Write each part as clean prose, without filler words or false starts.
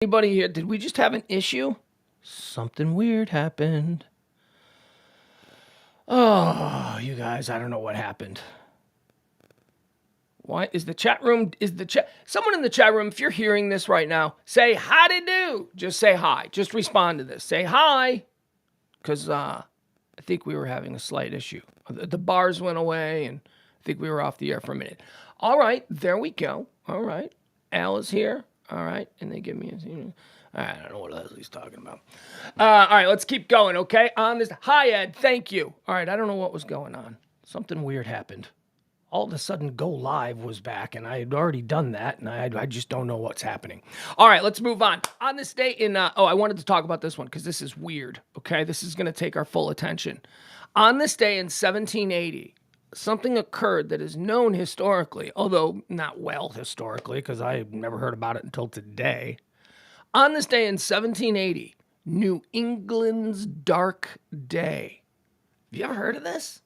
Anybody here? Did we just have an issue? Something weird happened. Oh, you guys, I don't know what happened. Why is the chat room? Someone in the chat room, if you're hearing this right now, say hi to do. Just say hi. Just respond to this. Say hi. Because I think we were having a slight issue. The bars went away, and I think we were off the air for a minute. All right, there we go. All right, Al is here. All right, and they give me I don't know what Leslie's talking about. All right, let's keep going, okay? On this, hi Ed, thank you. All right, I don't know what was going on. Something weird happened. All of a sudden, Go Live was back, and I had already done that, and I just don't know what's happening. All right, let's move on. On this day in, I wanted to talk about this one because this is weird, okay? This is going to take our full attention. On this day in 1780, something occurred that is known historically, although not well historically, because I never heard about it until today. On this day in 1780, New England's Dark Day. Have you ever heard of this?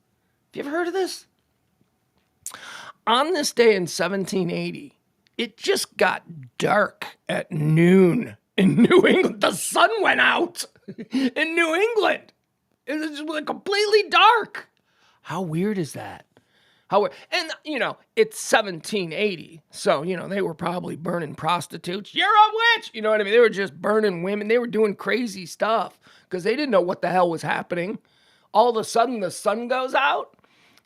On this day in 1780, it just got dark at noon in New England. The sun went out in New England. It was just completely dark. How weird is that? And, it's 1780. So, they were probably burning prostitutes. You're a witch! You know what I mean? They were just burning women. They were doing crazy stuff because they didn't know what the hell was happening. All of a sudden, the sun goes out.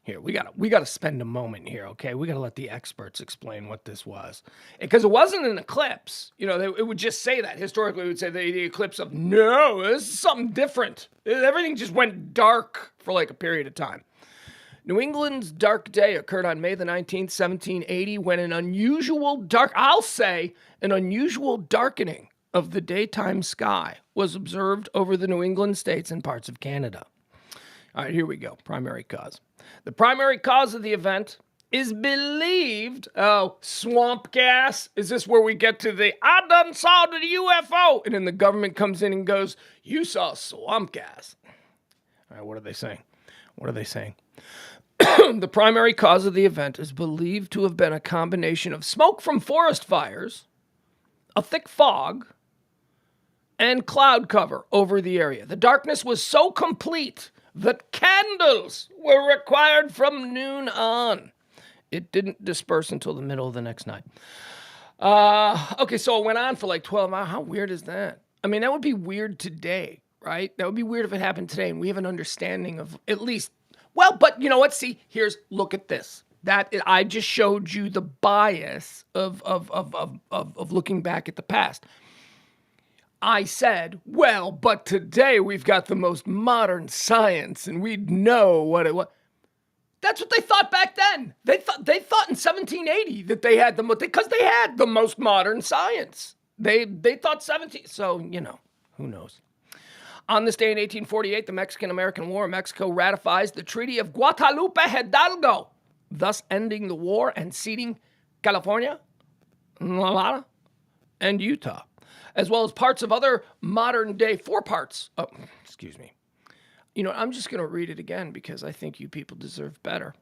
Here, we gotta spend a moment here, okay? We gotta let the experts explain what this was. Because it wasn't an eclipse. It would just say that. Historically, it would say the eclipse of, no, this is something different. Everything just went dark for like a period of time. New England's Dark Day occurred on May the 19th, 1780, when an unusual darkening of the daytime sky was observed over the New England states and parts of Canada. All right, here we go. Primary cause. The primary cause of the event is believed, swamp gas. Is this where we get to I done saw the UFO? And then the government comes in and goes, you saw swamp gas. All right, what are they saying? The primary cause of the event is believed to have been a combination of smoke from forest fires, a thick fog, and cloud cover over the area. The darkness was so complete that candles were required from noon on. It didn't disperse until the middle of the next night. Okay, so it went on for like 12 hours. How weird is that? I mean, that would be weird today, right? That would be weird if it happened today and we have an understanding of at least, well, but you know what? See, look at this. I just showed you the bias of looking back at the past. I said, well, but today we've got the most modern science and we'd know what it was. That's what they thought back then. They thought in 1780 that they had because they had the most modern science. They thought 17, so, who knows. On this day in 1848, the Mexican-American War, Mexico ratifies the Treaty of Guadalupe Hidalgo, thus ending the war and ceding California, Nevada, and Utah, as well as parts of other modern-day 4 parts. Oh, excuse me. I'm just going to read it again because I think you people deserve better.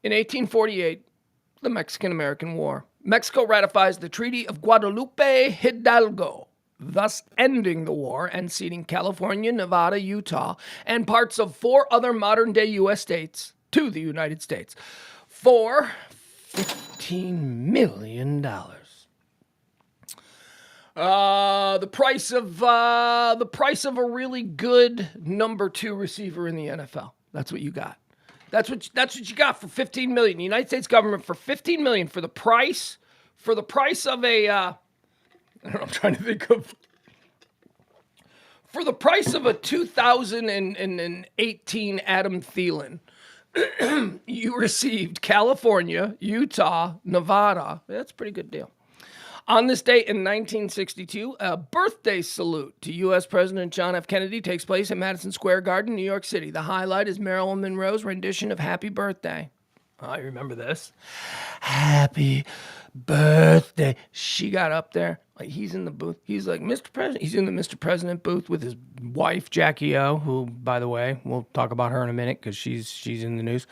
In 1848, the Mexican-American War, Mexico ratifies the Treaty of Guadalupe Hidalgo, thus ending the war and ceding California, Nevada, Utah, and parts of 4 other modern-day U.S. states to the United States for $15 million. The price of a really good number 2 receiver in the NFL. That's what you got. That's what you got for $15 million. The United States government for $15 million for the price of a. I don't know. I'm trying to think of. For the price of a 2018 Adam Thielen, you received California, Utah, Nevada. That's a pretty good deal. On this date in 1962, a birthday salute to U.S. President John F. Kennedy takes place at Madison Square Garden, New York City. The highlight is Marilyn Monroe's rendition of Happy Birthday. I remember this. Happy birthday. She got up there. Like, he's in the booth. He's like, Mr. President. He's in the Mr. President booth with his wife, Jackie O, who, by the way, we'll talk about her in a minute because she's in the news.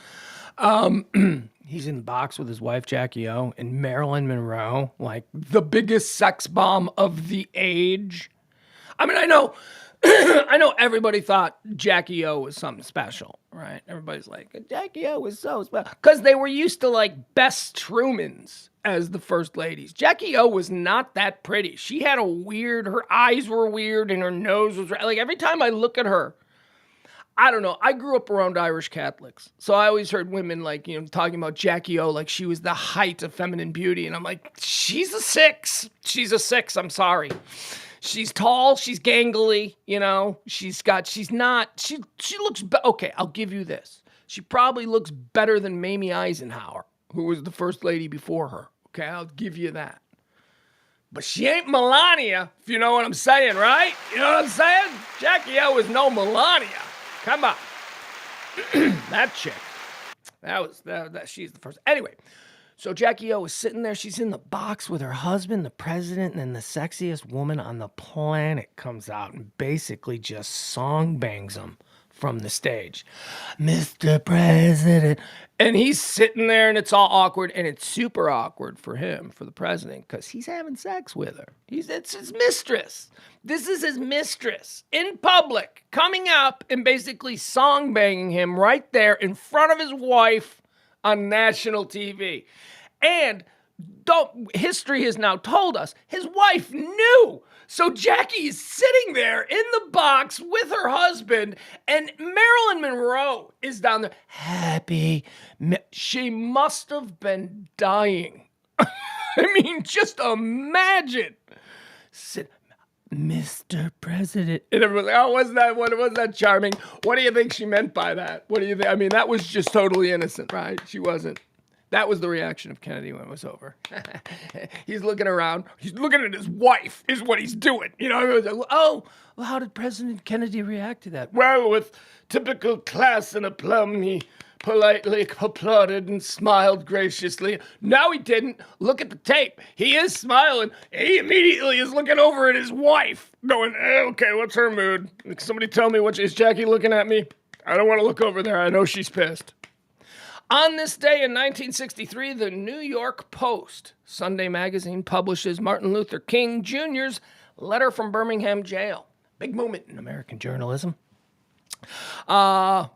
He's in the box with his wife, Jackie O, and Marilyn Monroe, like the biggest sex bomb of the age. I mean, I know I know everybody thought Jackie O was something special, right? Everybody's like, Jackie O was so special. Because they were used to like Bess Trumans as the first ladies. Jackie O was not that pretty. She had her eyes were weird and her nose was, like every time I look at her, I don't know. I grew up around Irish Catholics. So I always heard women like, talking about Jackie O like she was the height of feminine beauty. And I'm like, she's a 6. She's a 6. I'm sorry. She's tall. She's gangly. She looks, okay, I'll give you this. She probably looks better than Mamie Eisenhower, who was the first lady before her. Okay, I'll give you that. But she ain't Melania, if you know what I'm saying, right? You know what I'm saying? Jackie O is no Melania. Come on. That chick. She's the first. Anyway, so Jackie O is sitting there. She's in the box with her husband, the president, and then the sexiest woman on the planet comes out and basically just song bangs him from the stage. Mr. President. And he's sitting there and it's all awkward, and it's super awkward for him, for the president, because he's having sex with her. It's his mistress. This is his mistress in public, coming up and basically song banging him right there in front of his wife on national TV. And history has now told us his wife knew. So Jackie is sitting there in the box with her husband, and Marilyn Monroe is down there. Happy. She must have been dying. I mean, just imagine. Mr. President. And everyone's like, wasn't that charming? What do you think she meant by that? What do you think? I mean, that was just totally innocent, right? She wasn't. That was the reaction of Kennedy when it was over. He's looking around. He's looking at his wife, is what he's doing. Well, how did President Kennedy react to that? Well, with typical class and aplomb, he politely applauded and smiled graciously. No, he didn't. Look at the tape. He is smiling. He immediately is looking over at his wife, going, okay, what's her mood? Somebody tell me, is Jackie looking at me? I don't want to look over there. I know she's pissed. On this day in 1963, the New York Post, Sunday magazine, publishes Martin Luther King Jr.'s letter from Birmingham jail. Big moment in American journalism. On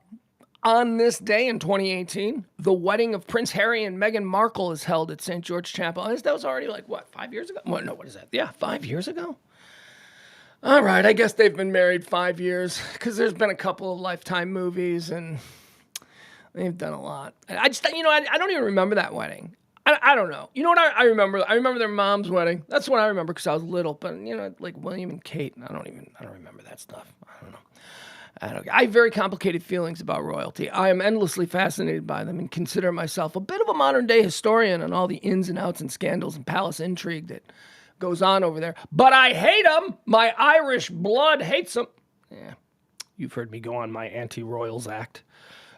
this day in 2018, the wedding of Prince Harry and Meghan Markle is held at St. George Chapel. That was already 5 years ago? Well, no, what is that? Yeah, 5 years ago? All right, I guess they've been married 5 years, because there's been a couple of Lifetime movies, and they've done a lot. I don't even remember that wedding. I don't know. You know what I remember? I remember their mom's wedding. That's what I remember because I was little. But, like William and Kate, I don't remember that stuff. I don't know. I have very complicated feelings about royalty. I am endlessly fascinated by them and consider myself a bit of a modern-day historian on all the ins and outs and scandals and palace intrigue that goes on over there. But I hate them. My Irish blood hates them. Yeah, you've heard me go on my anti-royals act.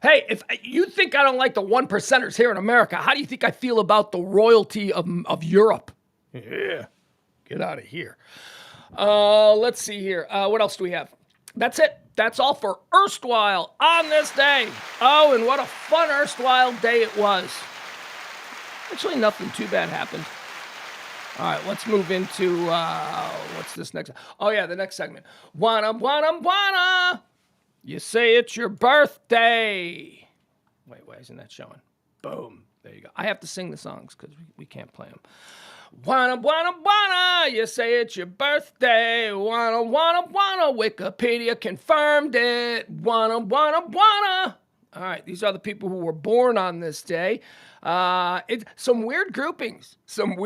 Hey, if you think I don't like the 1%ers here in America, how do you think I feel about the royalty of Europe? Yeah, get out of here. Let's see here. What else do we have? That's it. That's all for Erstwhile on this day. Oh, and what a fun Erstwhile day it was. Actually, nothing too bad happened. All right, let's move into, what's this next? Oh, yeah, the next segment. Wanna. You say it's your birthday. Wait, why isn't that showing? Boom. There you go. I have to sing the songs because we can't play them. Wanna. You say it's your birthday. Wanna. Wikipedia confirmed it. Wanna. All right, these are the people who were born on this day. It's some weird groupings, some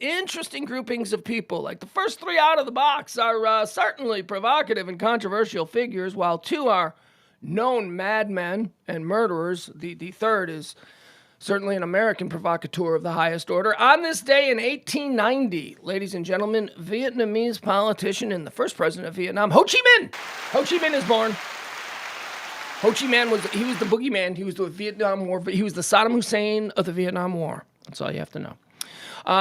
interesting groupings of people. Like the first 3 out of the box are certainly provocative and controversial figures, while 2 are known madmen and murderers. The third is certainly an American provocateur of the highest order. On this day in 1890, ladies and gentlemen, Vietnamese politician and the first president of Vietnam, Ho Chi Minh. Ho Chi Minh is born. Ho Chi Minh was the boogeyman. He was the Vietnam War. He was the Saddam Hussein of the Vietnam War. That's all you have to know.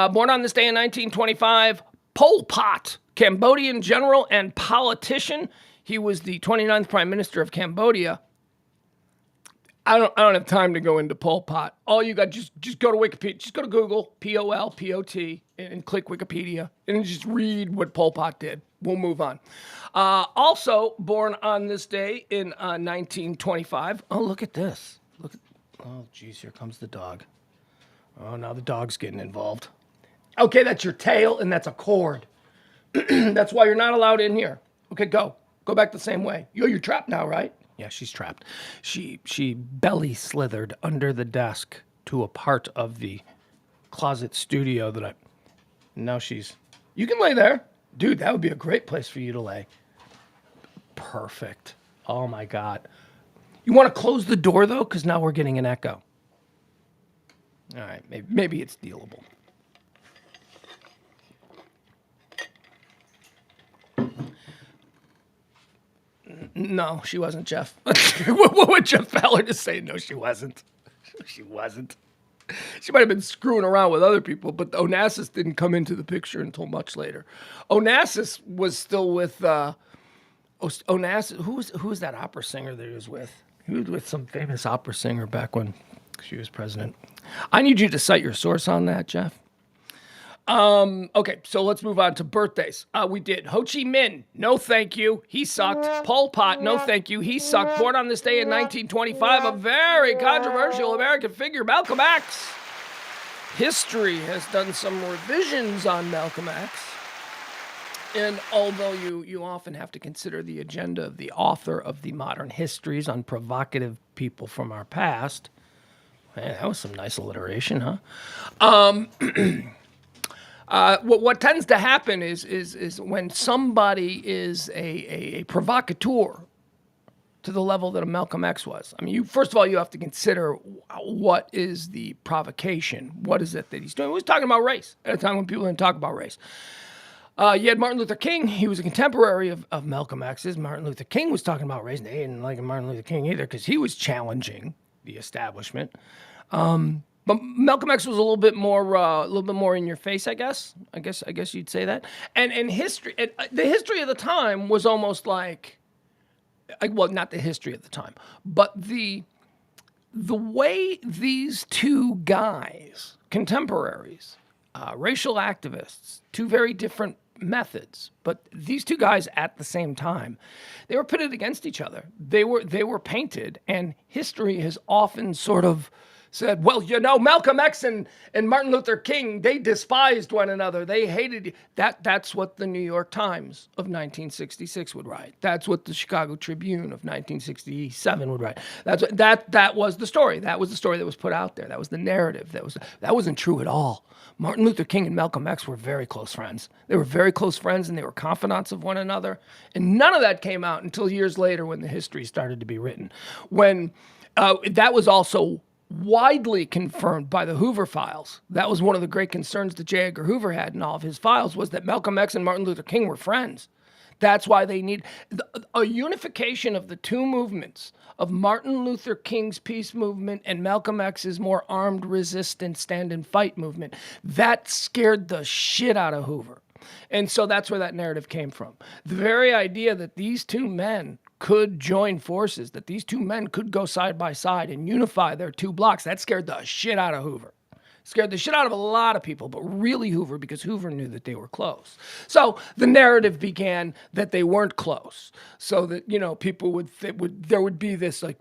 Born on this day in 1925, Pol Pot, Cambodian general and politician. He was the 29th prime minister of Cambodia. I don't have time to go into Pol Pot. All you got, just go to Wikipedia. Just go to Google, Polpot, and click Wikipedia, and just read what Pol Pot did. We'll move on. Also born on this day in 1925. Oh, look at this. Oh, geez, here comes the dog. Oh, now the dog's getting involved. Okay, that's your tail, and that's a cord. That's why you're not allowed in here. Okay, go. Go back the same way. You're trapped now, right? Yeah, she's trapped. She belly slithered under the desk to a part of the closet studio that now you can lay there. Dude, that would be a great place for you to lay. Perfect. Oh my God. You want to close the door though? Because now we're getting an echo. All right, maybe it's dealable. No, she wasn't, Jeff. What would Jeff Fowler just say? No, she wasn't. She wasn't. She might have been screwing around with other people, but Onassis didn't come into the picture until much later. Onassis was still with Onassis. Who was that opera singer that he was with? He was with some famous opera singer back when she was president. I need you to cite your source on that, Jeff. Okay, so let's move on to birthdays. We did Ho Chi Minh, no thank you, he sucked. Pol Pot, no thank you, he sucked. Born on this day in 1925, a very controversial American figure, Malcolm X. History has done some revisions on Malcolm X. And although you often have to consider the agenda of the author of the modern histories on provocative people from our past, man, that was some nice alliteration, huh? What tends to happen is when somebody is a provocateur to the level that a Malcolm X was. I mean, first of all, you have to consider what is the provocation. What is it that he's doing? He was talking about race at a time when people didn't talk about race. You had Martin Luther King. He was a contemporary of Malcolm X's. Martin Luther King was talking about race. And they didn't like Martin Luther King either because he was challenging the establishment. But Malcolm X was a little bit more in your face, I guess. I guess you'd say that. And history, the history of the time was almost like, well, not the history of the time, but the way these two guys, contemporaries, racial activists, two very different methods, but these two guys at the same time, they were pitted against each other. They were painted, and history has often sort of said, well, Malcolm X and Martin Luther King, they despised one another. They hated you. That's what the New York Times of 1966 would write. That's what the Chicago Tribune of 1967 would write. That was the story. That was the story that was put out there. That was the narrative. That wasn't true at all. Martin Luther King and Malcolm X were very close friends. They were very close friends, and they were confidants of one another. And none of that came out until years later when the history started to be written. When that was also widely confirmed by the Hoover files. That was one of the great concerns that J. Edgar Hoover had in all of his files, was that Malcolm X and Martin Luther King were friends. That's why they need a unification of the two movements, of Martin Luther King's peace movement and Malcolm X's more armed resistance stand and fight movement. That scared the shit out of Hoover. And so that's where that narrative came from. The very idea that these two men could join forces, that these two men could go side by side and unify their two blocks, that scared the shit out of Hoover. Scared the shit out of a lot of people, but really Hoover, because Hoover knew that they were close. So the narrative began that they weren't close. So that, people there would be this like,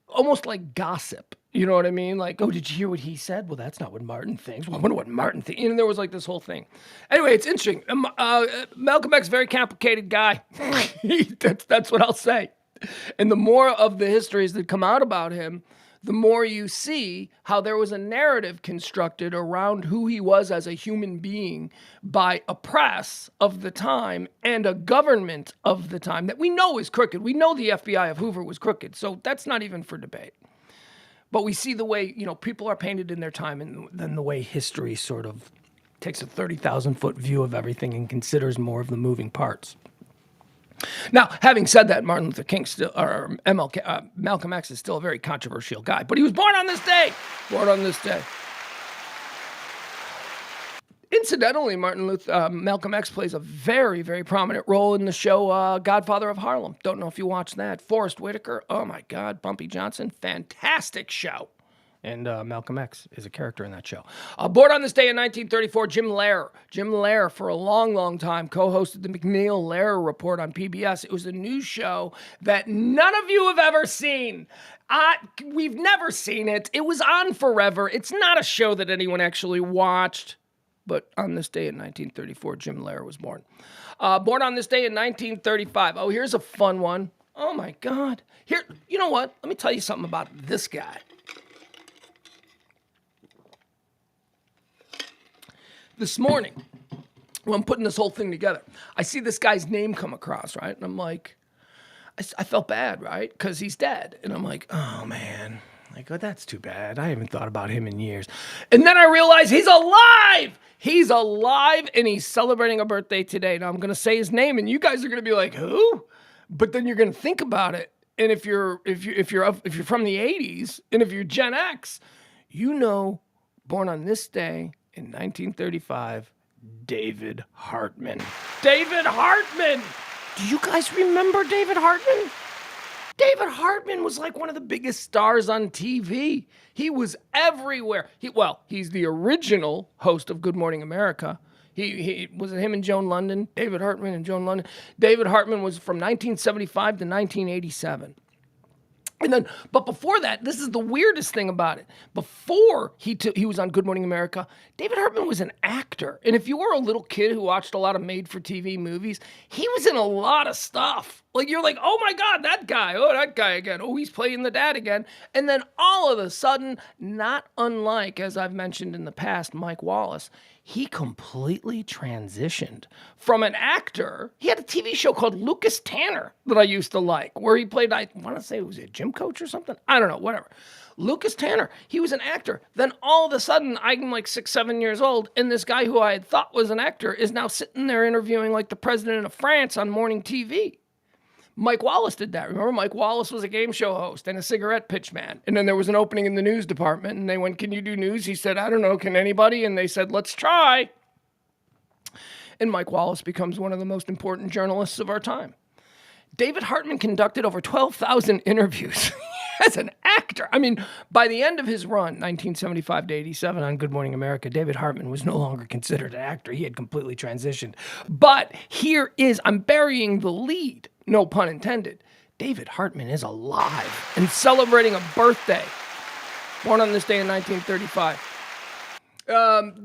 almost like gossip. You know what I mean? Like, oh, did you hear what he said? Well, that's not what Martin thinks. Well, I wonder what Martin thinks. And there was like this whole thing. Anyway, it's interesting. Malcolm X, very complicated guy. That's what I'll say. And the more of the histories that come out about him, the more you see how there was a narrative constructed around who he was as a human being by a press of the time and a government of the time that we know is crooked. We know the FBI of Hoover was crooked, so that's not even for debate. But we see the way, people are painted in their time, and then the way history sort of takes a 30,000-foot view of everything and considers more of the moving parts. Now, having said that, Martin Luther King Malcolm X is still a very controversial guy, but he was born on this day. In Incidentally, Malcolm X plays a very, very prominent role in the show Godfather of Harlem. Don't know if you watched that. Forrest Whitaker, oh my God, Bumpy Johnson, fantastic show. And Malcolm X is a character in that show. Born on this day in 1934, Jim Lehrer. Jim Lehrer, for a long, long time, co-hosted the McNeil-Lehrer Report on PBS. It was a news show that none of you have ever seen. We've never seen it. It was on forever. It's not a show that anyone actually watched. But on this day in 1934, Jim Lehrer was born. Born on this day in 1935. Oh, here's a fun one. Oh, my God. Here, you know what? Let me tell you something about this guy. This morning, when I'm putting this whole thing together, I see this guy's name come across, right? And I'm like, I felt bad, right? Because he's dead. And I'm like, oh, man. Like, oh, that's too bad. I haven't thought about him in years. And then I realize he's alive. He's alive, and he's celebrating a birthday today. Now, I'm going to say his name, and you guys are going to be like, who? But then you're going to think about it. And if you're from the 80s, and if you're Gen X, you know, born on this day in 1935, David Hartman. David Hartman! Do you guys remember David Hartman? David Hartman was like one of the biggest stars on TV. He was everywhere. He's the original host of Good Morning America. He was it him and Joan London? David Hartman and Joan London. David Hartman was from 1975 to 1987. But before that, this is the weirdest thing about it. Before he was on Good Morning America, David Hartman was an actor. And if you were a little kid who watched a lot of made-for-TV movies, he was in a lot of stuff. Like, you're like, oh my God, that guy. Oh, that guy again. Oh, he's playing the dad again. And then all of a sudden, not unlike, as I've mentioned in the past, Mike Wallace, he completely transitioned from an actor. He had a TV show called Lucas Tanner that I used to like, where he played, I want to say, was it a gym coach or something? I don't know, whatever. Lucas Tanner, he was an actor. Then all of a sudden, I'm like 6, 7 years old, and this guy who I had thought was an actor is now sitting there interviewing like the president of France on morning TV. Mike Wallace did that. Remember, Mike Wallace was a game show host and a cigarette pitch man. And then there was an opening in the news department, and they went, can you do news? He said, I don't know, can anybody? And they said, let's try. And Mike Wallace becomes one of the most important journalists of our time. David Hartman conducted over 12,000 interviews as an actor. I mean, by the end of his run, 1975 to 87 on Good Morning America, David Hartman was no longer considered an actor. He had completely transitioned. But I'm burying the lead. No pun intended. David Hartman is alive and celebrating a birthday. Born on this day in 1935.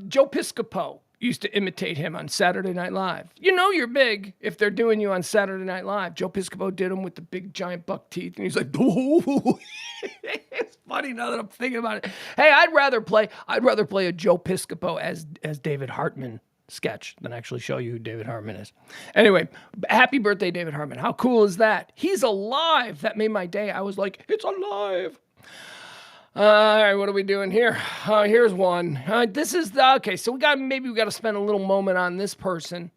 Joe Piscopo used to imitate him on Saturday Night Live. You know you're big if they're doing you on Saturday Night Live. Joe Piscopo did him with the big giant buck teeth, and he's like, ooh. It's funny now that I'm thinking about it. Hey, I'd rather play a Joe Piscopo as David Hartman sketch than actually show you who David Hartman is. Anyway, happy birthday, David Hartman. How cool is that? He's alive. That made my day. I was like, it's alive. All right, what are we doing here? Here's one. This is okay. So we got to spend a little moment on this person.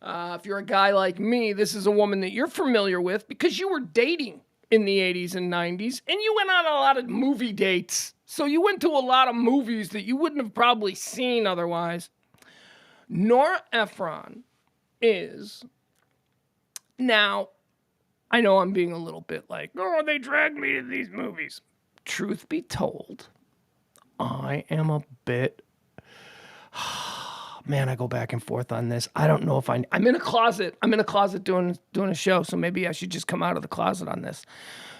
If you're a guy like me, this is a woman that you're familiar with because you were dating in the 80s and 90s, and you went on a lot of movie dates. So you went to a lot of movies that you wouldn't have probably seen otherwise. Nora Ephron is, now, I know I'm being a little bit like, oh, they dragged me to these movies. Truth be told, I am a bit, man, I go back and forth on this. I don't know if I'm in a closet. I'm in a closet doing a show, so maybe I should just come out of the closet on this.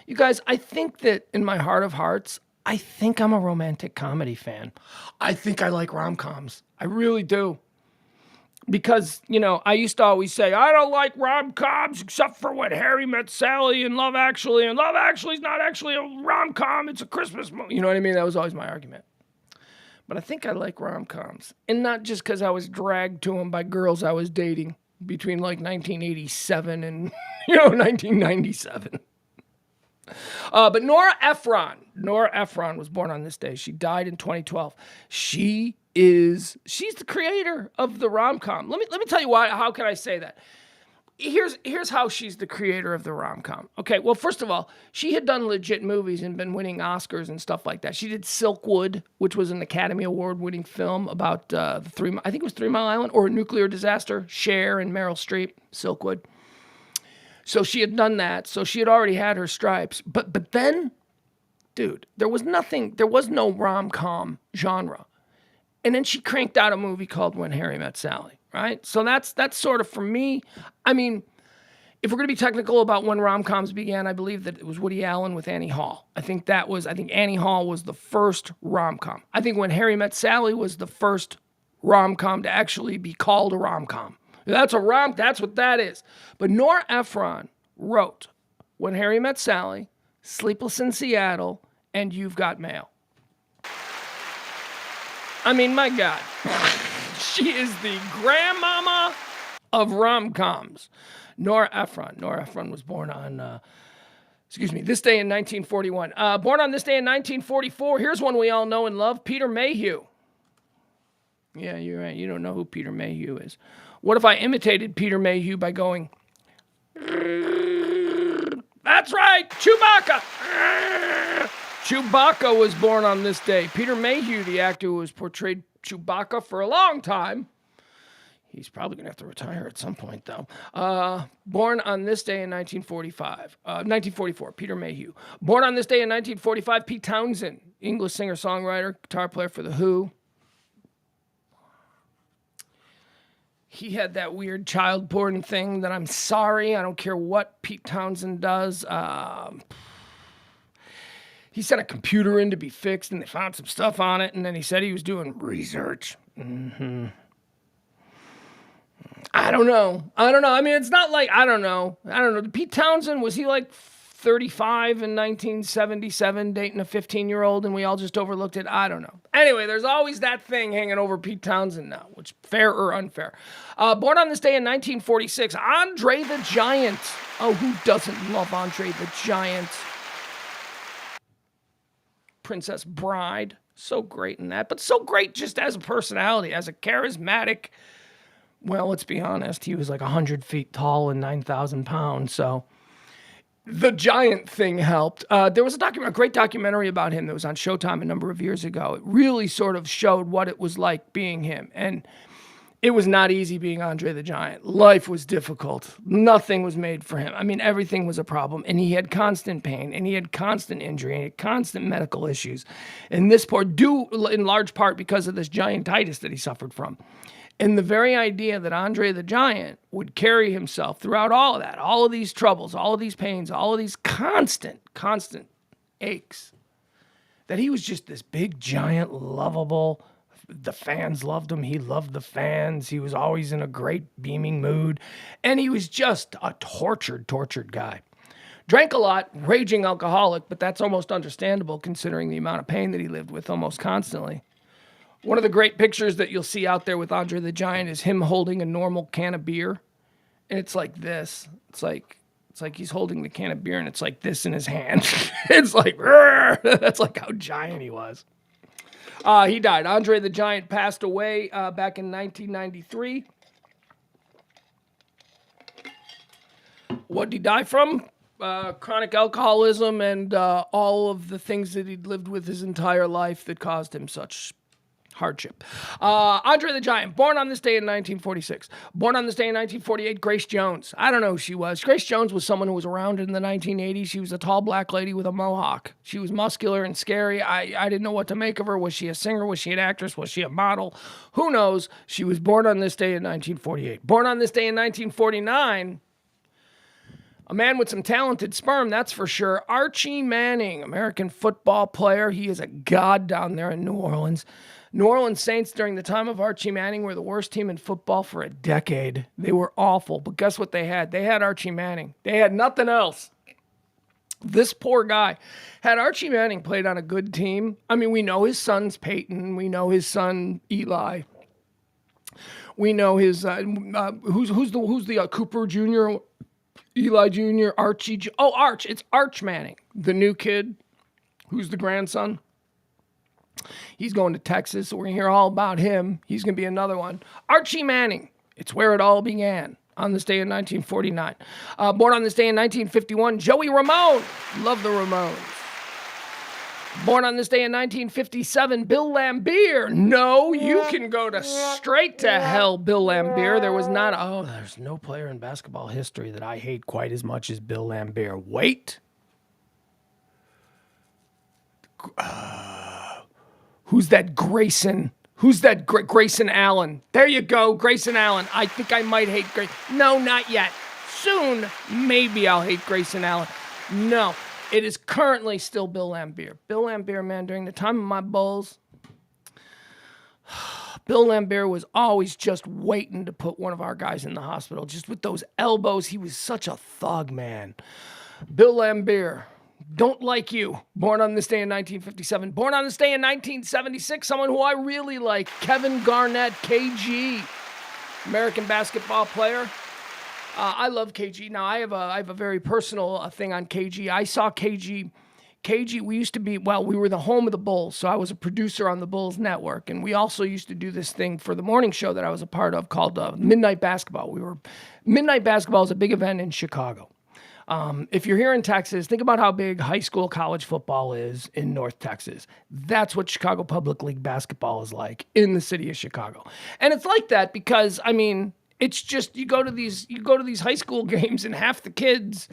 You guys, I think that in my heart of hearts, I think I'm a romantic comedy fan. I think I like rom-coms. I really do. Because, I used to always say, I don't like rom-coms except for When Harry Met Sally and Love Actually. And Love Actually is not actually a rom-com, it's a Christmas movie. You know what I mean? That was always my argument. But I think I like rom-coms. And not just because I was dragged to them by girls I was dating between like 1987 and, 1997. But Nora Ephron was born on this day. She died in 2012. She's the creator of the rom-com. Let me tell you why. How can I say that? here's how she's the creator of the rom-com. Okay, well, first of all, she had done legit movies and been winning Oscars and stuff like that. She did Silkwood, which was an Academy Award-winning film about I think it was 3 Mile Island or a nuclear disaster. Cher and Meryl Streep, Silkwood. So she had done that. So she had already had her stripes. But then, dude, there was no rom-com genre. And then she cranked out a movie called When Harry Met Sally, right? So that's sort of, for me, I mean, if we're going to be technical about when rom-coms began, I believe that it was Woody Allen with Annie Hall. I think Annie Hall was the first rom-com. I think When Harry Met Sally was the first rom-com to actually be called a rom-com. That's what that is. But Nora Ephron wrote When Harry Met Sally, Sleepless in Seattle, and You've Got Mail. I mean, my God. She is the grandmama of rom-coms. Nora Ephron. Nora Ephron was born on, this day in 1941. Born on this day in 1944. Here's one we all know and love, Peter Mayhew. Yeah, you're right. You don't know who Peter Mayhew is. What if I imitated Peter Mayhew by going, that's right, Chewbacca. Chewbacca was born on this day. Peter Mayhew, the actor who has portrayed Chewbacca for a long time. He's probably going to have to retire at some point, though. Born on this day in 1944, Peter Mayhew. Born on this day in 1945, Pete Townsend, English singer-songwriter, guitar player for The Who. He had that weird child porn thing that I'm sorry, I don't care what Pete Townsend does. He sent a computer in to be fixed, and they found some stuff on it, and then he said he was doing research. I don't know. I mean, it's not like, I don't know. Pete Townsend, was he like 35 in 1977 dating a 15-year-old and we all just overlooked it? I don't know. Anyway, there's always that thing hanging over Pete Townsend now, which fair or unfair. Born on this day in 1946, Andre the Giant. Oh, who doesn't love Andre the Giant? Princess Bride. So great in that, but so great just as a personality, as a charismatic. Well, let's be honest. He was like 100 feet tall and 9,000 pounds, so the giant thing helped. There was a great documentary about him that was on Showtime a number of years ago. It really sort of showed what it was like being him. And it was not easy being Andre the Giant. Life was difficult. Nothing was made for him. I mean, everything was a problem. And he had constant pain, and he had constant injury, and he had constant medical issues. And this due in large part because of this giantitis that he suffered from. And the very idea that Andre the Giant would carry himself throughout all of that, all of these troubles, all of these pains, all of these constant aches, that he was just this big, giant, lovable, the fans loved him, he loved the fans, he was always in a great beaming mood, and he was just a tortured guy. Drank a lot, raging alcoholic, but that's almost understandable considering the amount of pain that he lived with almost constantly. One of the great pictures that you'll see out there with Andre the Giant is him holding a normal can of beer. And it's like this. It's like he's holding the can of beer and it's like this in his hand. It's like, that's like how giant he was. He died. Andre the Giant passed away back in 1993. What did he die from? Chronic alcoholism and all of the things that he'd lived with his entire life that caused him such hardship. Andre the Giant, born on this day in 1946. Born on this day in 1948, Grace Jones. I don't know who she was. Grace Jones was someone who was around in the 1980s. She was a tall black lady with a mohawk. She was muscular and scary. I didn't know what to make of her. Was she a singer? Was she an actress? Was she a model? Who knows? She was born on this day in 1948. Born on this day in 1949, a man with some talented sperm, that's for sure. Archie Manning, American football player. He is a god down there in New Orleans. New Orleans Saints during the time of Archie Manning were the worst team in football for a decade. They were awful, but guess what they had? They had Archie Manning. They had nothing else. This poor guy. Had Archie Manning played on a good team, I mean, we know his son's Peyton. We know his son Eli. We know his who's the Cooper Jr., Eli Jr., Archie. Arch. It's Arch Manning, the new kid, who's the grandson. He's going to Texas, so we're going to hear all about him. He's going to be another one. Archie Manning. It's where it all began. on this day in 1949. Born on this day in 1951, Joey Ramone. Love the Ramones. Born on this day in 1957, Bill Laimbeer. No, you can go to straight to hell, Bill Laimbeer. There's no player in basketball history that I hate quite as much as Bill Laimbeer. Wait. Who's that Grayson? Who's that Grayson Allen? There you go, Grayson Allen. I think I might hate Grayson. No, not yet. Soon, maybe I'll hate Grayson Allen. No. It is currently still Bill Laimbeer. Bill Laimbeer, man, during the time of my Bulls, Bill Laimbeer was always just waiting to put one of our guys in the hospital. Just with those elbows, he was such a thug, man. Bill Laimbeer, don't like you. Born on this day in 1957. Born on this day in 1976, someone who I really like, Kevin Garnett, KG, American basketball player. I love KG. Now, I have a very personal thing on KG. I saw KG. KG, we were the home of the Bulls, so I was a producer on the Bulls Network, and we also used to do this thing for the morning show that I was a part of called Midnight Basketball. Midnight Basketball is a big event in Chicago. If you're here in Texas, think about how big high school college football is in North Texas. That's what Chicago Public League basketball is like in the city of Chicago. And it's like that because, it's just you go to these high school games and half the kids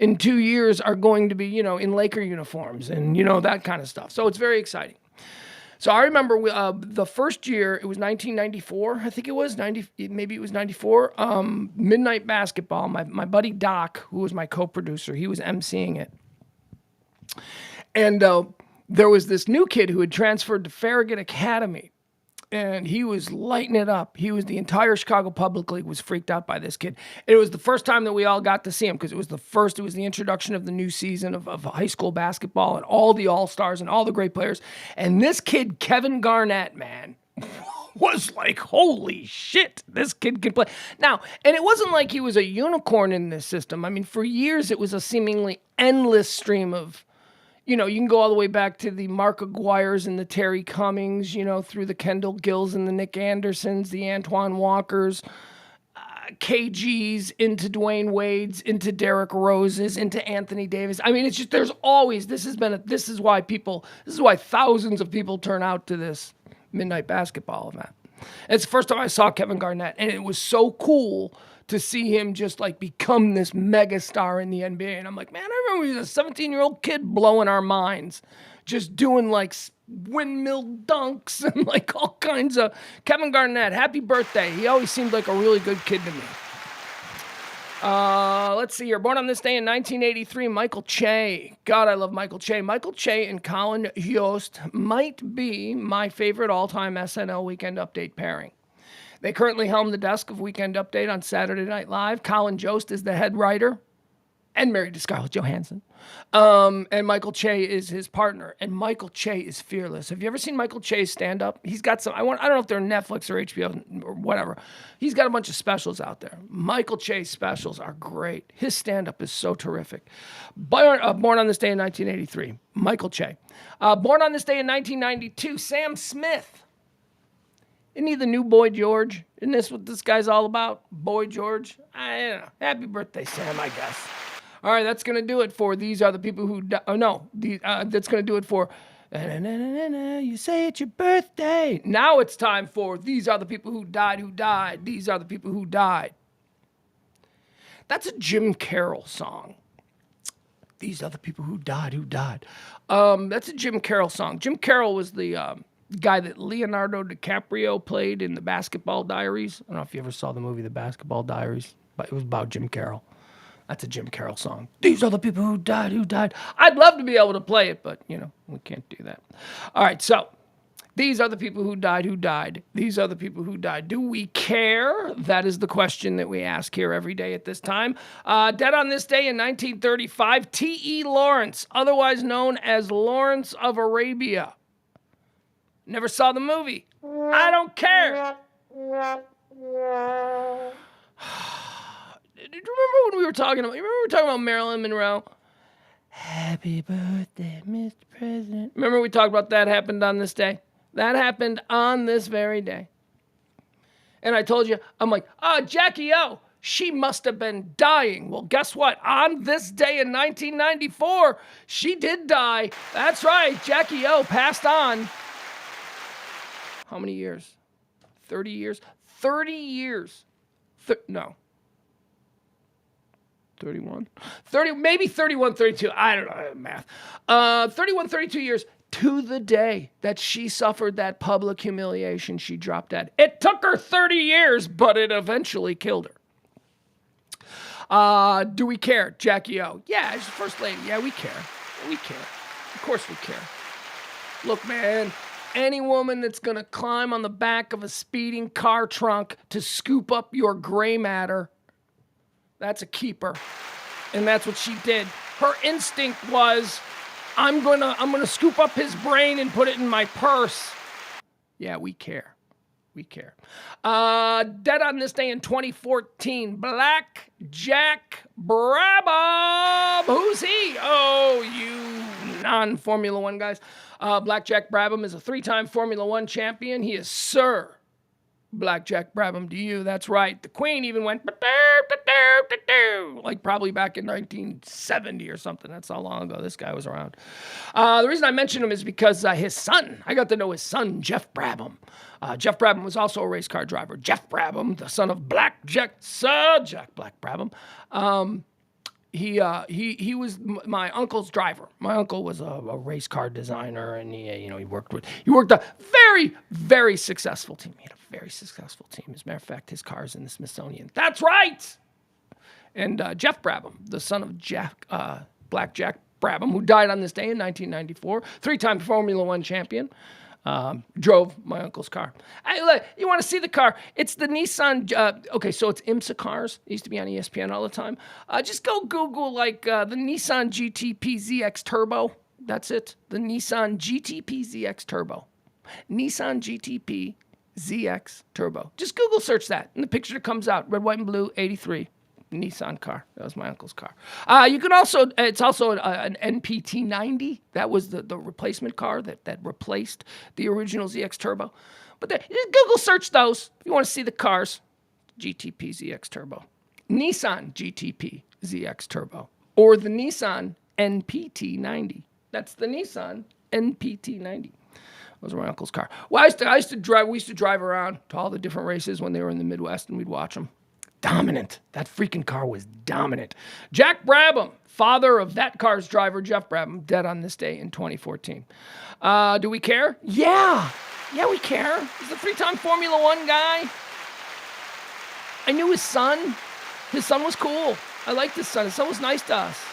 in 2 years are going to be, in Laker uniforms and, that kind of stuff. So it's very exciting. So I remember the first year, it was 1994, I think it was, maybe it was 94, Midnight Basketball. My buddy Doc, who was my co-producer, he was emceeing it. And there was this new kid who had transferred to Farragut Academy. And he was lighting it up. The entire Chicago Public League was freaked out by this kid. And it was the first time that we all got to see him because it was the introduction of the new season of high school basketball and all the all-stars and all the great players. And this kid, Kevin Garnett, man, was like, holy shit, this kid can play. Now, and it wasn't like he was a unicorn in this system. For years it was a seemingly endless stream of, you can go all the way back to the Mark Aguirres and the Terry Cummings, through the Kendall Gills and the Nick Andersons, the Antoine Walkers, KGs, into Dwayne Wade's, into Derrick Rose's, into Anthony Davis. It's just, there's always, this is why thousands of people turn out to this Midnight Basketball event. It's the first time I saw Kevin Garnett, and it was so cool to see him just become this mega star in the NBA. And I'm like, man, I remember he was a 17-year-old kid blowing our minds, just doing windmill dunks and all kinds of. Kevin Garnett, happy birthday. He always seemed like a really good kid to me. Let's see here. Born on this day in 1983, Michael Che. God, I love Michael Che. Michael Che and Colin Jost might be my favorite all-time SNL Weekend Update pairing. They currently helm the desk of Weekend Update on Saturday Night Live. Colin Jost is the head writer and married to Scarlett Johansson. And Michael Che is his partner. And Michael Che is fearless. Have you ever seen Michael Che's stand-up? He's got some, I don't know if they're Netflix or HBO or whatever. He's got a bunch of specials out there. Michael Che's specials are great. His stand-up is so terrific. Born on this day in 1983, Michael Che. Born on this day in 1992, Sam Smith. Isn't he the new Boy George? Isn't this what this guy's all about? Boy George? I don't know. Happy birthday, Sam, I guess. All right, that's going to do it for These Are the People Who Died. Oh, no. That's going to do it for You Say It's Your Birthday. Now it's time for These Are the People Who Died, Who Died. These Are the People Who Died. That's a Jim Carroll song. These Are the People Who Died, Who Died. That's a Jim Carroll song. Jim Carroll was the guy that Leonardo DiCaprio played in The Basketball Diaries. I don't know if you ever saw the movie The Basketball Diaries, but it was about Jim Carroll. That's a Jim Carroll song. These are the people who died, who died. I'd love to be able to play it, but, we can't do that. All right, so these are the people who died, who died. These are the people who died. Do we care? That is the question that we ask here every day at this time. Dead on this day in 1935, T.E. Lawrence, otherwise known as Lawrence of Arabia. Never saw the movie. I don't care. Do you remember when we were talking about Marilyn Monroe? Happy birthday, Mr. President. Remember we talked about that happened on this day? That happened on this very day. And I told you, I'm like, Jackie O, She must have been dying. Well, guess what? On this day in 1994, she did die. That's right. Jackie O passed on. How many years? 30 years? 30 years. No. 31? 30, maybe 31, 32. I don't know math. 31, 32 years to the day that she suffered that public humiliation. She dropped dead. It took her 30 years, but it eventually killed her. Do we care? Jackie O. Yeah, she's the first lady. Yeah, we care. We care. Of course we care. Look, man, any woman that's going to climb on the back of a speeding car trunk to scoop up your gray matter, that's a keeper. And that's what she did. Her instinct was, I'm gonna scoop up his brain and put it in my purse. Yeah, we care. We care. Dead on this day in 2014, Black Jack Brabham. Who's he? Oh, you non-Formula One guys. Black Jack Brabham is a 3-time Formula One champion. He is Sir Black Jack Brabham to you. That's right. The Queen even went like probably back in 1970 or something. That's how long ago this guy was around. The reason I mention him is because his son, I got to know his son, Jeff Brabham. Jeff Brabham was also a race car driver. Jeff Brabham, the son of Black Jack, Sir Jack Black Brabham. He was my uncle's driver. My uncle was a race car designer, and he worked a very, very successful team. He had a very successful team. As a matter of fact, his car's in the Smithsonian. That's right. And Jeff Brabham, the son of Black Jack Brabham, who died on this day in 1994, 3-time Formula One champion. Drove my uncle's car. You want to see the car? It's the Nissan. Okay, so it's IMSA cars. It used to be on ESPN all the time. Just go Google the Nissan GTP ZX Turbo. That's it. The Nissan GTP ZX Turbo. Nissan GTP ZX Turbo. Just Google search that, and the picture that comes out: red, white, and blue, 83. Nissan car. That was my uncle's car. You can also, it's also an NPT 90. That was the replacement car that replaced the original ZX Turbo. But Google search those if you want to see the cars. GTP ZX Turbo. Nissan GTP ZX Turbo. Or the Nissan NPT 90. That's the Nissan NPT 90. That was my uncle's car. Well, we used to drive around to all the different races when they were in the Midwest, and we'd watch them. Dominant. That freaking car was dominant. Jack Brabham, father of that car's driver, Jeff Brabham, dead on this day in 2014. Do we care? Yeah. Yeah, we care. He's a 3-time Formula One guy. I knew his son. His son was cool. I liked his son. His son was nice to us.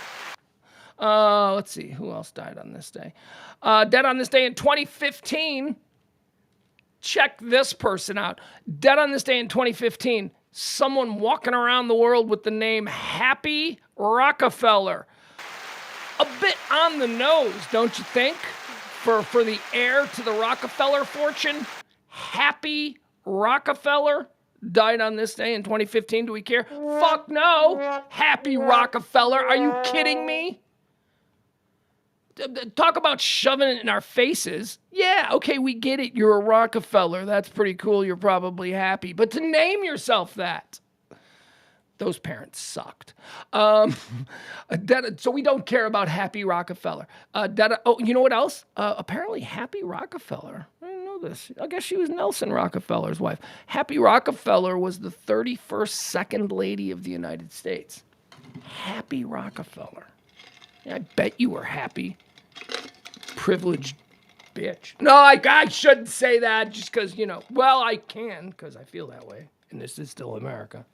Let's see. Who else died on this day? Dead on this day in 2015. Check this person out. Dead on this day in 2015. Someone walking around the world with the name Happy Rockefeller. A bit on the nose, don't you think? For the heir to the Rockefeller fortune. Happy Rockefeller died on this day in 2015. Do we care? Fuck no. Happy Rockefeller. Are you kidding me? Talk about shoving it in our faces. Yeah, okay, we get it. You're a Rockefeller. That's pretty cool. You're probably happy. But to name yourself that, those parents sucked. So we don't care about Happy Rockefeller. You know what else? Apparently Happy Rockefeller, I didn't know this. I guess she was Nelson Rockefeller's wife. Happy Rockefeller was the 31st second lady of the United States. Happy Rockefeller. I bet you were happy. Privileged bitch. No, I shouldn't say that just because, well, I can because I feel that way. And this is still America.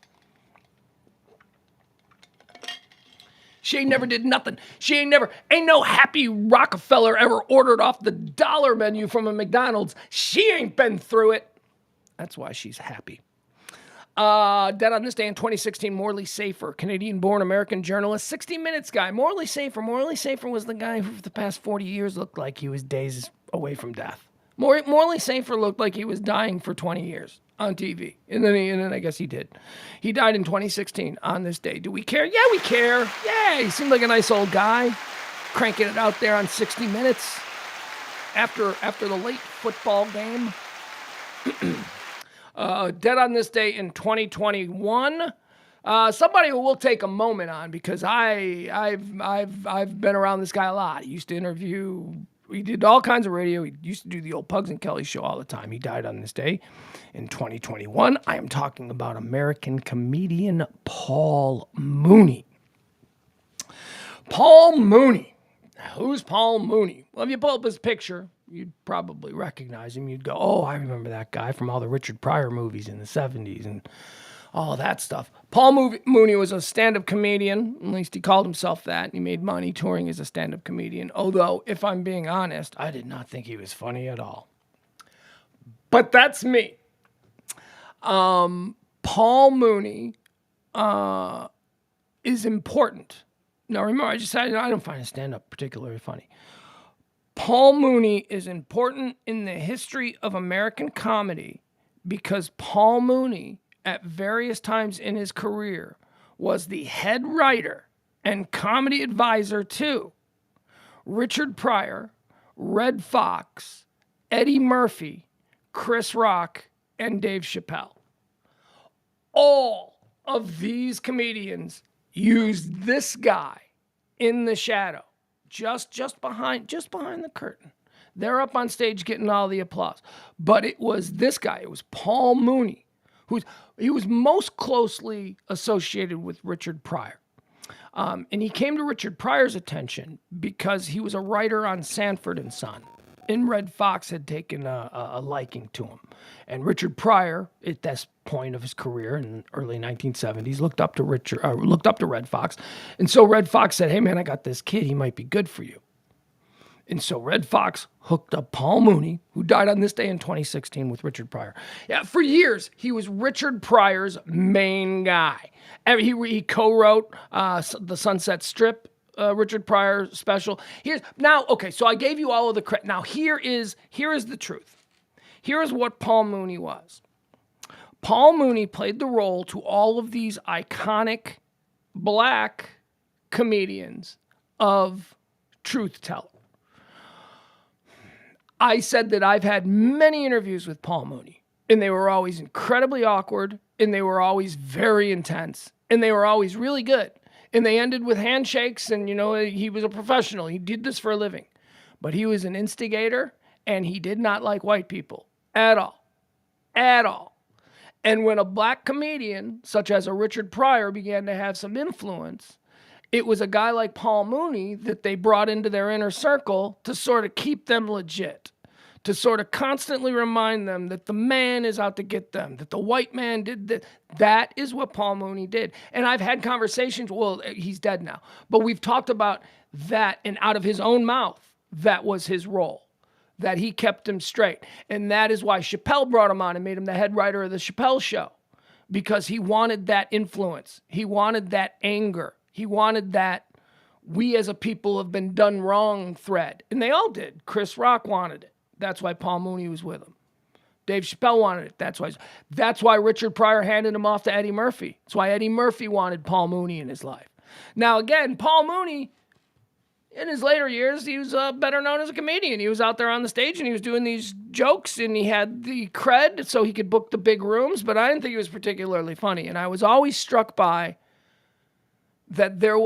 She ain't never did nothing. Ain't no Happy Rockefeller ever ordered off the dollar menu from a McDonald's. She ain't been through it. That's why she's happy. Dead on this day in 2016, Morley Safer, Canadian-born American journalist, 60 Minutes guy. Morley Safer was the guy who for the past 40 years looked like he was days away from death. Morley Safer looked like he was dying for 20 years on TV. And then I guess he did. He died in 2016 on this day. Do we care? Yeah, we care. Yeah, he seemed like a nice old guy, cranking it out there on 60 Minutes after the late football game. Dead on this day in 2021, Somebody who we'll take a moment on because I've been around this guy a lot. He used to interview. He did all kinds of radio. He used to do the old Pugs and Kelly show all the time. He died on this day in 2021. I am talking about American comedian Paul Mooney. Paul Mooney. Who's Paul Mooney? Well, if you pull up his picture, you'd probably recognize him. You'd go, oh, I remember that guy from all the Richard Pryor movies in the 70s and all that stuff. Paul Mooney was a stand-up comedian. At least he called himself that. He made money touring as a stand-up comedian. Although, if I'm being honest, I did not think he was funny at all. But that's me. Paul Mooney is important. Now, remember, I just said I don't find his stand-up particularly funny. Paul Mooney is important in the history of American comedy because Paul Mooney, at various times in his career, was the head writer and comedy advisor to Richard Pryor, Red Fox, Eddie Murphy, Chris Rock, and Dave Chappelle. All of these comedians used this guy in the shadow, just behind the curtain. They're up on stage getting all the applause. But it was this guy, it was Paul Mooney, he was most closely associated with Richard Pryor. And he came to Richard Pryor's attention because he was a writer on Sanford and Son. And Red Fox had taken a liking to him. And Richard Pryor, at this point of his career in the early 1970s, looked up to Red Fox. And so Red Fox said, hey, man, I got this kid. He might be good for you. And so Red Fox hooked up Paul Mooney, who died on this day in 2016 with Richard Pryor. Yeah, for years, he was Richard Pryor's main guy. He co-wrote the Sunset Strip, Richard Pryor special. So I gave you all of the credit. Now, here is the truth. Here is what Paul Mooney was. Paul Mooney played the role to all of these iconic black comedians of truth teller. I said that I've had many interviews with Paul Mooney, and they were always incredibly awkward, and they were always very intense, and they were always really good. And they ended with handshakes, and, he was a professional. He did this for a living. But he was an instigator, and he did not like white people at all. At all. And when a black comedian, such as a Richard Pryor, began to have some influence, it was a guy like Paul Mooney that they brought into their inner circle to sort of keep them legit, to sort of constantly remind them that the man is out to get them, that the white man did that. That is what Paul Mooney did. And I've had conversations, well, he's dead now, but we've talked about that, and out of his own mouth, that was his role, that he kept him straight. And that is why Chappelle brought him on and made him the head writer of the Chappelle Show, because he wanted that influence. He wanted that anger. He wanted that we as a people have been done wrong thread. And they all did. Chris Rock wanted it. That's why Paul Mooney was with him. Dave Chappelle wanted it. That's why Richard Pryor handed him off to Eddie Murphy. That's why Eddie Murphy wanted Paul Mooney in his life. Now, again, Paul Mooney, in his later years, he was better known as a comedian. He was out there on the stage and he was doing these jokes and he had the cred so he could book the big rooms, but I didn't think he was particularly funny. And I was always struck by that there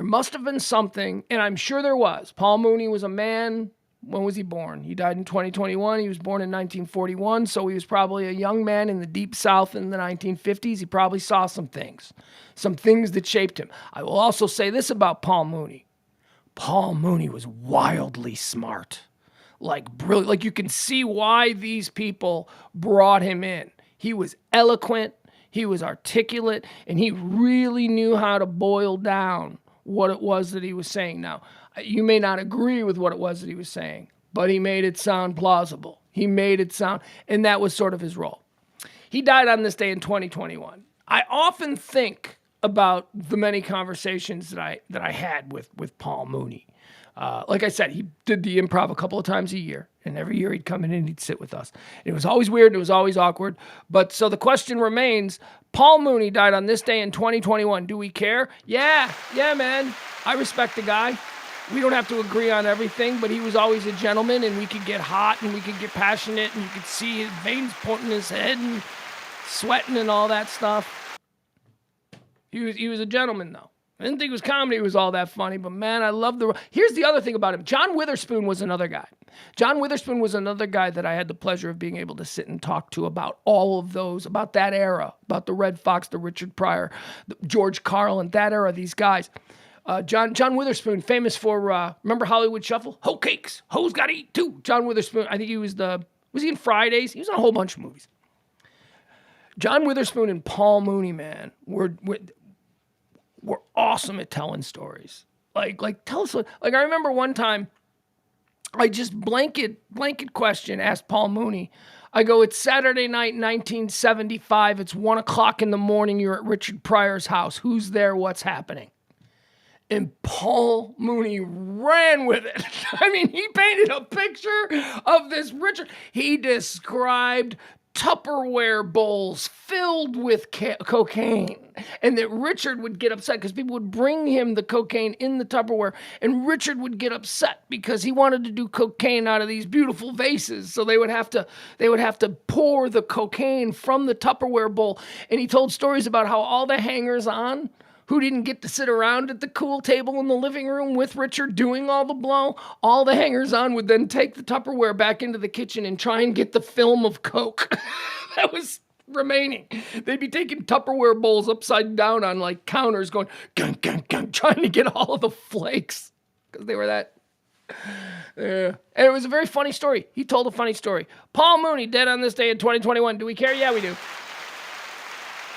must have been something, and I'm sure there was. Paul Mooney was a man. When was he born? He died in 2021. He was born in 1941, so he was probably a young man in the Deep South in the 1950s. He probably saw some things that shaped him. I will also say this about Paul Mooney. Paul Mooney was wildly smart, like brilliant. Like you can see why these people brought him in. He was eloquent. He was articulate, and he really knew how to boil down what it was that he was saying. Now, you may not agree with what it was that he was saying, but he made it sound plausible. He made it sound, and that was sort of his role. He died on this day in 2021. I often think about the many conversations that I had with Paul Mooney. Like I said, he did the improv a couple of times a year, and every year he'd come in and he'd sit with us. It was always weird and it was always awkward. But so the question remains, Paul Mooney died on this day in 2021. Do we care? Yeah, man. I respect the guy. We don't have to agree on everything, but he was always a gentleman, and we could get hot and we could get passionate, and you could see his veins pointing his head and sweating and all that stuff. He was a gentleman, though. I didn't think his comedy was all that funny, but man, I love the... Here's the other thing about him. John Witherspoon was another guy. John Witherspoon was another guy that I had the pleasure of being able to sit and talk to about all of those, about that era, about the Red Fox, the Richard Pryor, the George Carlin, that era, these guys. John Witherspoon, famous for, remember Hollywood Shuffle? Ho cakes, hoes gotta eat too. John Witherspoon, I think he was he in Fridays? He was in a whole bunch of movies. John Witherspoon and Paul Mooney, man, were awesome at telling stories. Like tell us, like I remember one time, I just blanket question asked Paul Mooney. I go, it's Saturday night, 1975. It's 1:00 in the morning. You're at Richard Pryor's house. Who's there? What's happening? And Paul Mooney ran with it. I mean, he painted a picture of this Richard. He described Tupperware bowls filled with cocaine, and that Richard would get upset because people would bring him the cocaine in the Tupperware, and Richard would get upset because he wanted to do cocaine out of these beautiful vases, so they would have to pour the cocaine from the Tupperware bowl. And he told stories about how all the hangers-on who didn't get to sit around at the cool table in the living room with Richard doing all the blow, all the hangers-on would then take the Tupperware back into the kitchen and try and get the film of Coke that was remaining. They'd be taking Tupperware bowls upside down on like counters going, gung, gung, gung, trying to get all of the flakes because they were that... Yeah. And it was a very funny story. He told a funny story. Paul Mooney, dead on this day in 2021. Do we care? Yeah, we do.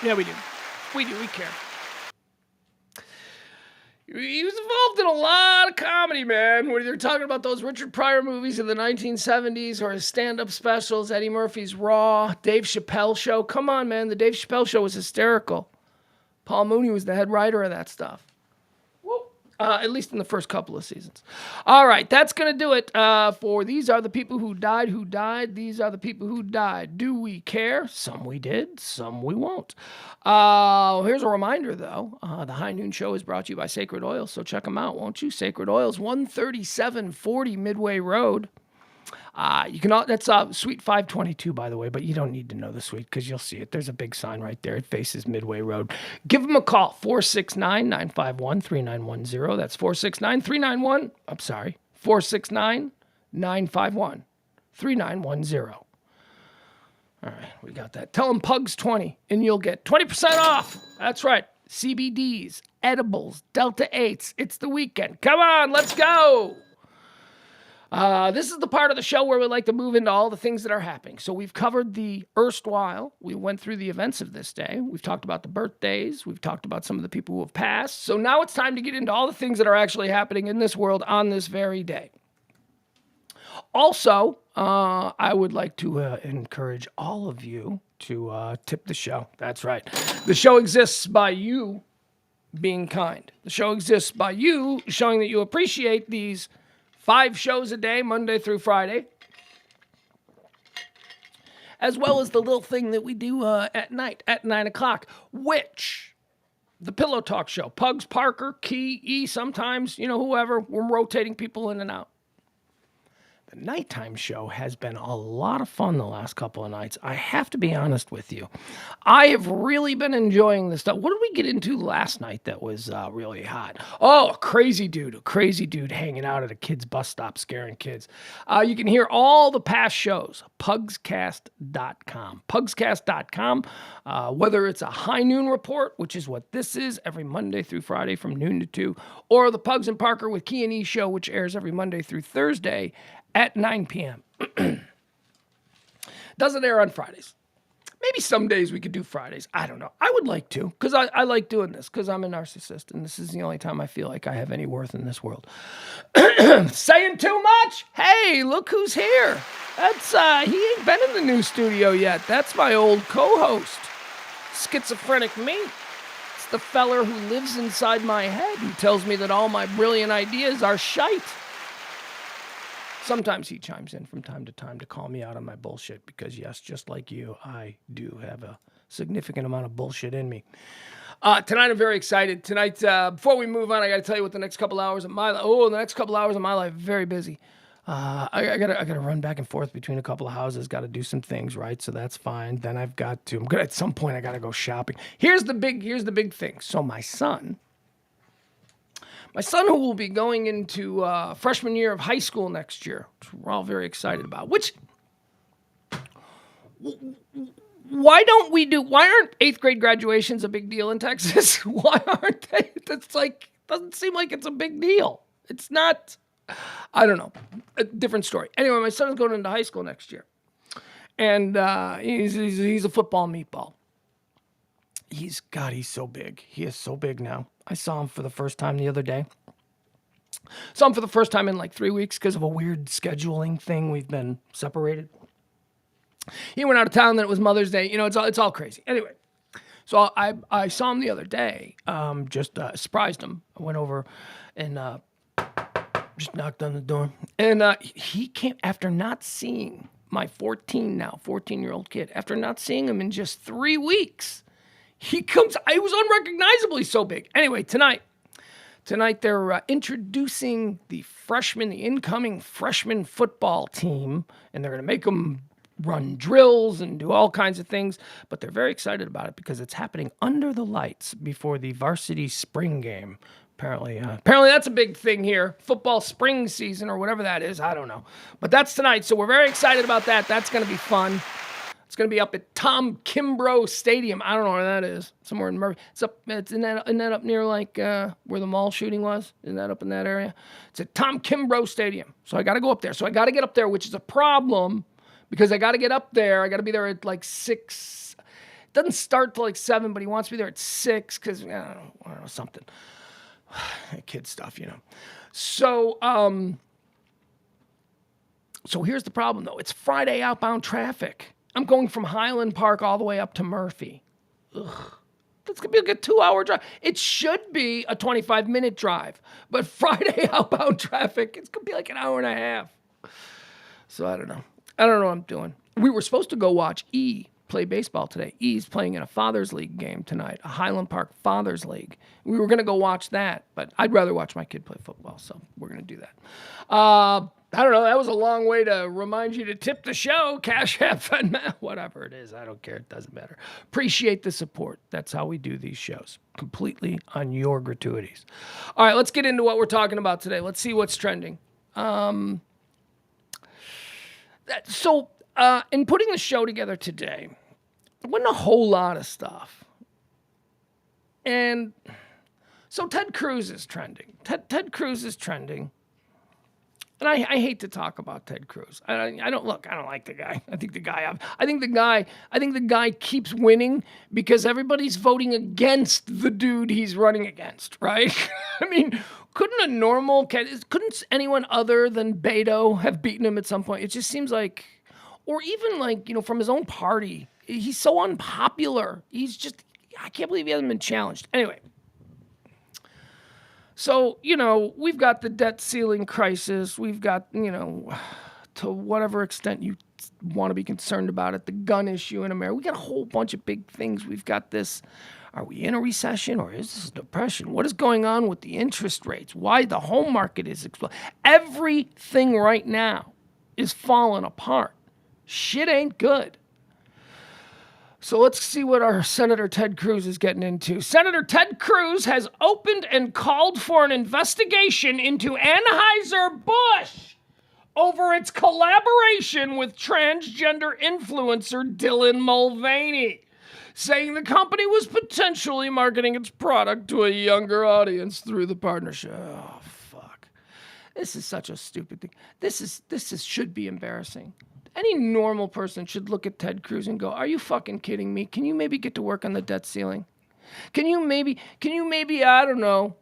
Yeah, we do. We care. He was involved in a lot of comedy, man. When you're talking about those Richard Pryor movies in the 1970s or his stand-up specials, Eddie Murphy's Raw, Dave Chappelle Show. Come on, man. The Dave Chappelle Show was hysterical. Paul Mooney was the head writer of that stuff. At least in the first couple of seasons. All right, that's going to do it for These Are the People Who Died, Who Died. These are the people who died. Do we care? Some we did, some we won't. Here's a reminder, though. The High Noon Show is brought to you by Sacred Oils, so check them out, won't you? Sacred Oils, 13740 Midway Road. That's Suite 522, by the way, but you don't need to know the suite because you'll see it. There's a big sign right there. It faces Midway Road. Give them a call, 469-951-3910. That's 469-951-3910. All right, we got that. Tell them Pugs 20 and you'll get 20% off. That's right. CBDs, edibles, Delta 8s. It's the weekend. Come on, let's go. This is the part of the show where we like to move into all the things that are happening. So we've covered the erstwhile. We went through the events of this day. We've talked about the birthdays. We've talked about some of the people who have passed. So now it's time to get into all the things that are actually happening in this world on this very day. Also, I would like to encourage all of you to tip the show. That's right. The show exists by you being kind. The show exists by you showing that you appreciate these 5 shows a day, Monday through Friday, as well as the little thing that we do at night at 9 o'clock, which the Pillow Talk Show, Pugs, Parker, Key, E, sometimes, whoever, we're rotating people in and out. The nighttime show has been a lot of fun the last couple of nights. I have to be honest with you. I have really been enjoying this stuff. What did we get into last night that was really hot? Oh, a crazy dude hanging out at a kid's bus stop scaring kids. You can hear all the past shows, pugscast.com. Pugscast.com, whether it's a high noon report, which is what this is, every Monday through Friday from noon to 2, or the Pugs and Parker with Key and E show, which airs every Monday through Thursday at 9 p.m. Doesn't air on Fridays. Maybe some days we could do Fridays. I don't know. I would like to, because I like doing this, because I'm a narcissist, and this is the only time I feel like I have any worth in this world. Saying too much? Hey, look who's here. That's, he ain't been in the new studio yet. That's my old co-host, Schizophrenic Me. It's the feller who lives inside my head who tells me that all my brilliant ideas are shite. Sometimes he chimes in from time to time to call me out on my bullshit because, yes, just like you, I do have a significant amount of bullshit in me. Tonight, I'm very excited. Tonight, before we move on, I got to tell you what the next couple hours of my life, very busy. I gotta run back and forth between a couple of houses. Got to do some things, right? So that's fine. Then I'm gonna at some point I gotta go shopping. Here's the big thing. So my son who will be going into freshman year of high school next year, which we're all very excited about. Why aren't 8th grade graduations a big deal in Texas? Why aren't they? Doesn't seem like it's a big deal. It's not. I don't know. A different story. Anyway, my son's going into high school next year. And he's a football meatball. He's so big. He is so big now. I saw him for the first time the other day. Saw him for the first time in like 3 weeks because of a weird scheduling thing. We've been separated. He went out of town, then it was Mother's Day. It's all crazy. Anyway, so I saw him the other day. Just surprised him. I went over and just knocked on the door. And he came after not seeing my 14-year-old kid. After not seeing him in just 3 weeks, he comes. I was unrecognizably so big. Anyway, tonight they're introducing the incoming freshman football team, and they're going to make them run drills and do all kinds of things, but they're very excited about it because it's happening under the lights before the varsity spring game. Apparently that's a big thing here. Football spring season or whatever that is. I don't know. But that's tonight, so we're very excited about that. That's going to be fun. It's going to be up at Tom Kimbrough Stadium. I don't know where that is. Somewhere in Murphy. Isn't that up near like where the mall shooting was? Isn't that up in that area? It's at Tom Kimbrough Stadium. So I got to go up there. So I got to get up there, which is a problem. Because I got to get up there. I got to be there at like 6. It doesn't start till like 7, but he wants me there at 6 because, I don't know, something. Kid stuff, So, so here's the problem, though. It's Friday outbound traffic. I'm going from Highland Park all the way up to Murphy. Ugh. That's going to be like a 2-hour drive. It should be a 25-minute drive. But Friday outbound traffic, it's going to be like an hour and a half. So I don't know. I don't know what I'm doing. We were supposed to go watch E play baseball today. E's playing in a Father's League game tonight, a Highland Park Father's League. We were going to go watch that, but I'd rather watch my kid play football, so we're going to do that. I don't know. That was a long way to remind you to tip the show. Cash App, whatever it is. I don't care. It doesn't matter. Appreciate the support. That's how we do these shows. Completely on your gratuities. All right, let's get into what we're talking about today. Let's see what's trending. So, in putting the show together today, there wasn't a whole lot of stuff. And so Ted Cruz is trending. Ted Cruz is trending. And I hate to talk about Ted Cruz. I don't like the guy. I think the guy keeps winning because everybody's voting against the dude he's running against, right? I mean, couldn't anyone other than Beto have beaten him at some point? It just seems like, or even like, from his own party, he's so unpopular. I can't believe he hasn't been challenged. Anyway. So, we've got the debt ceiling crisis. We've got, to whatever extent you want to be concerned about it, the gun issue in America. We got a whole bunch of big things. We've got this. Are we in a recession or is this a depression? What is going on with the interest rates? Why the home market is exploding? Everything right now is falling apart. Shit ain't good. So let's see what our Senator Ted Cruz is getting into. Senator Ted Cruz has opened and called for an investigation into Anheuser-Busch over its collaboration with transgender influencer Dylan Mulvaney, saying the company was potentially marketing its product to a younger audience through the partnership. Oh, fuck. This is such a stupid thing. This should be embarrassing. Any normal person should look at Ted Cruz and go, are you fucking kidding me? Can you maybe get to work on the debt ceiling? Can you maybe, I don't know,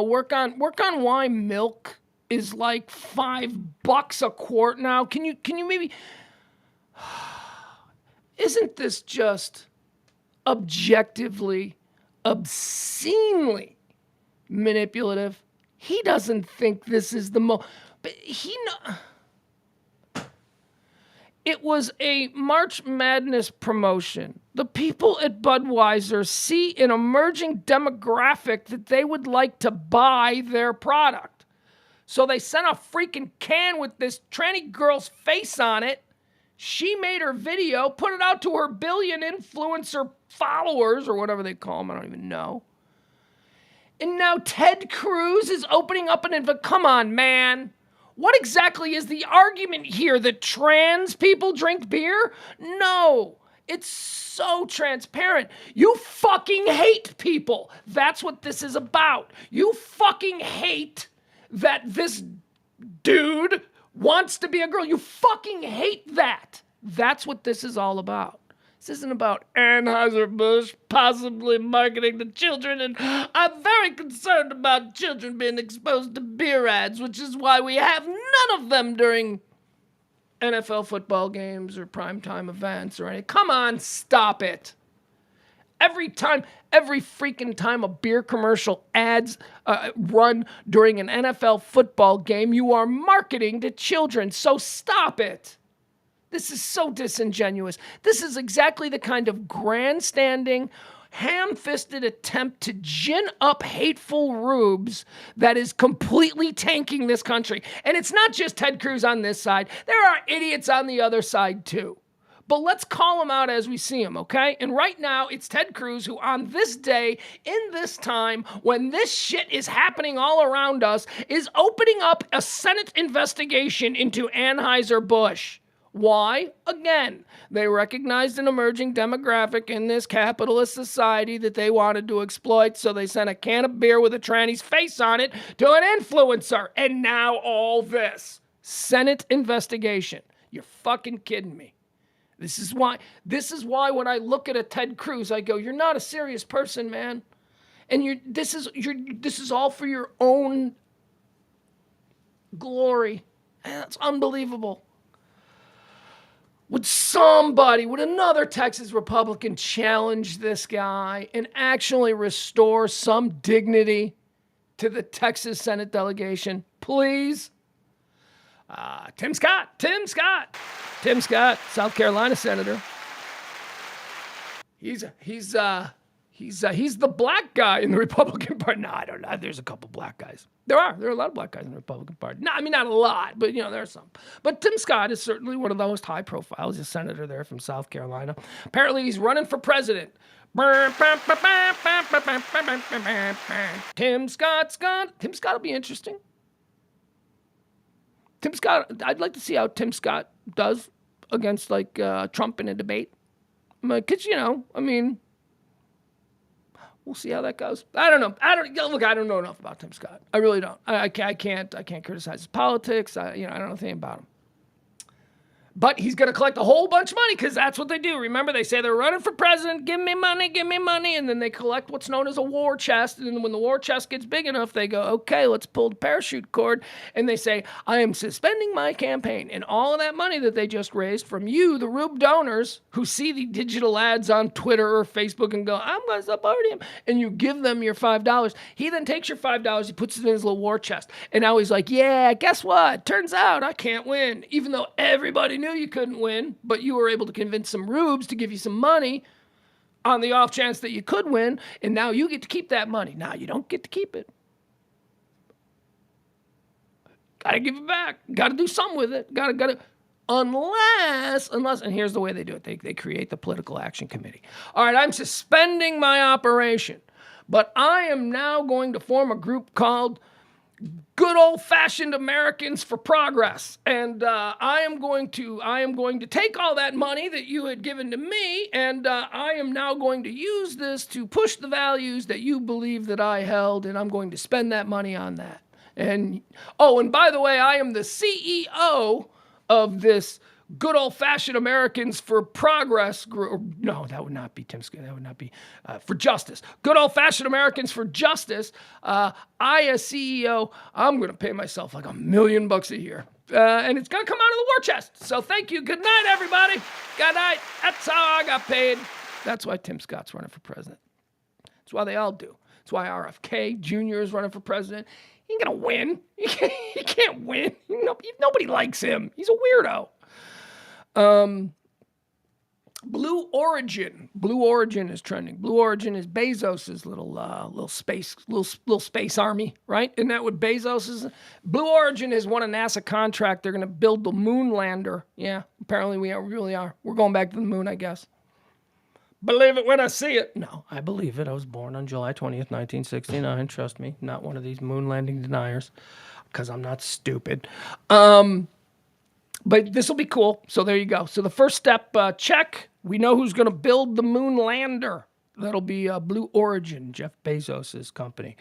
work on why milk is like $5 a quart now? Can you maybe, isn't this just objectively, obscenely manipulative? He doesn't think this is the most, but it was a March Madness promotion. The people at Budweiser see an emerging demographic that they would like to buy their product. So they sent a freaking can with this tranny girl's face on it. She made her video, put it out to her billion influencer followers, or whatever they call them, I don't even know. And now Ted Cruz is opening up an invite. Come on, man. What exactly is the argument here? That trans people drink beer? No. It's so transparent. You fucking hate people. That's what this is about. You fucking hate that this dude wants to be a girl. You fucking hate that. That's what this is all about. This isn't about Anheuser-Busch possibly marketing to children, and I'm very concerned about children being exposed to beer ads, which is why we have none of them during NFL football games or primetime events or anything. Come on, stop it. Every freaking time a beer commercial ads run during an NFL football game, you are marketing to children, so stop it. This is so disingenuous. This is exactly the kind of grandstanding, ham-fisted attempt to gin up hateful rubes that is completely tanking this country. And it's not just Ted Cruz on this side. There are idiots on the other side too. But let's call them out as we see them, okay? And right now, it's Ted Cruz who on this day, in this time, when this shit is happening all around us, is opening up a Senate investigation into Anheuser-Busch. Why? Again, they recognized an emerging demographic in this capitalist society that they wanted to exploit, so they sent a can of beer with a tranny's face on it to an influencer. And now all this. Senate investigation. You're fucking kidding me. This is why when I look at a Ted Cruz, I go, you're not a serious person, man. And this is all for your own glory. And that's unbelievable. Would another Texas Republican challenge this guy and actually restore some dignity to the Texas Senate delegation? Please? Tim Scott, South Carolina senator. He's the black guy in the Republican Party. No, I don't know. There's a couple black guys. There are a lot of black guys in the Republican Party. No, I mean, not a lot, but, there are some. But Tim Scott is certainly one of the most high profile. He's a senator there from South Carolina. Apparently, he's running for president. Tim Scott will be interesting. Tim Scott, I'd like to see how Tim Scott does against, Trump in a debate. Because, we'll see how that goes. I don't know. I don't know enough about Tim Scott. I really don't. I can't criticize his politics. I don't know anything about him. But he's going to collect a whole bunch of money because that's what they do. Remember, they say they're running for president. Give me money. And then they collect what's known as a war chest. And then when the war chest gets big enough, they go, okay, let's pull the parachute cord. And they say, I am suspending my campaign. And all of that money that they just raised from you, the Rube donors, who see the digital ads on Twitter or Facebook and go, I'm going to support him. And you give them your $5. He then takes your $5. He puts it in his little war chest. And now he's like, yeah, guess what? Turns out I can't win. Even though everybody knew you couldn't win, but you were able to convince some rubes to give you some money on the off chance that you could win, and now you get to keep that money. Now you don't get to keep it. Got to give it back. Got to do something with it. Got to. Unless, and here's the way they do it. They create the political action committee. All right, I'm suspending my operation, but I am now going to form a group called Good Old-Fashioned Americans for Progress. And I am going to take all that money that you had given to me, and I am now going to use this to push the values that you believe that I held, and I'm going to spend that money on that. And by the way, I am the CEO of this Good Old-Fashioned Americans for Progress group. No, that would not be Tim Scott. That would not be for justice. Good Old-Fashioned Americans for Justice. I, as CEO, I'm going to pay myself like $1 million a year. And it's going to come out of the war chest. So thank you. Good night, everybody. Good night. That's how I got paid. That's why Tim Scott's running for president. That's why they all do. That's why RFK Jr. is running for president. He ain't going to win. He can't win. Nobody likes him. He's a weirdo. Blue Origin. Blue Origin is trending. Blue Origin is Bezos's little space army, right? Isn't that what Bezos is? Blue Origin has won a NASA contract. They're going to build the moon lander. Yeah, apparently we really are. We're going back to the moon, I guess. Believe it when I see it. No, I believe it. I was born on July 20th, 1969. Trust me, not one of these moon landing deniers, because I'm not stupid. But this will be cool. So there you go. So the first step, check. We know who's going to build the moon lander. That'll be Blue Origin, Jeff Bezos' company.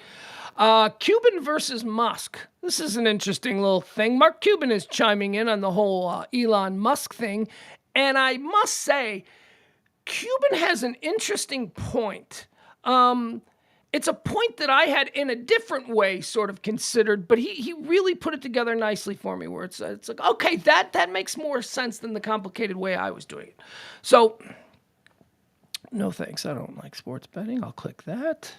Cuban versus Musk. This is an interesting little thing. Mark Cuban is chiming in on the whole Elon Musk thing. And I must say, Cuban has an interesting point. It's a point that I had in a different way sort of considered, but he really put it together nicely for me where it's like, okay, that makes more sense than the complicated way I was doing it. So, no thanks. I don't like sports betting. I'll click that.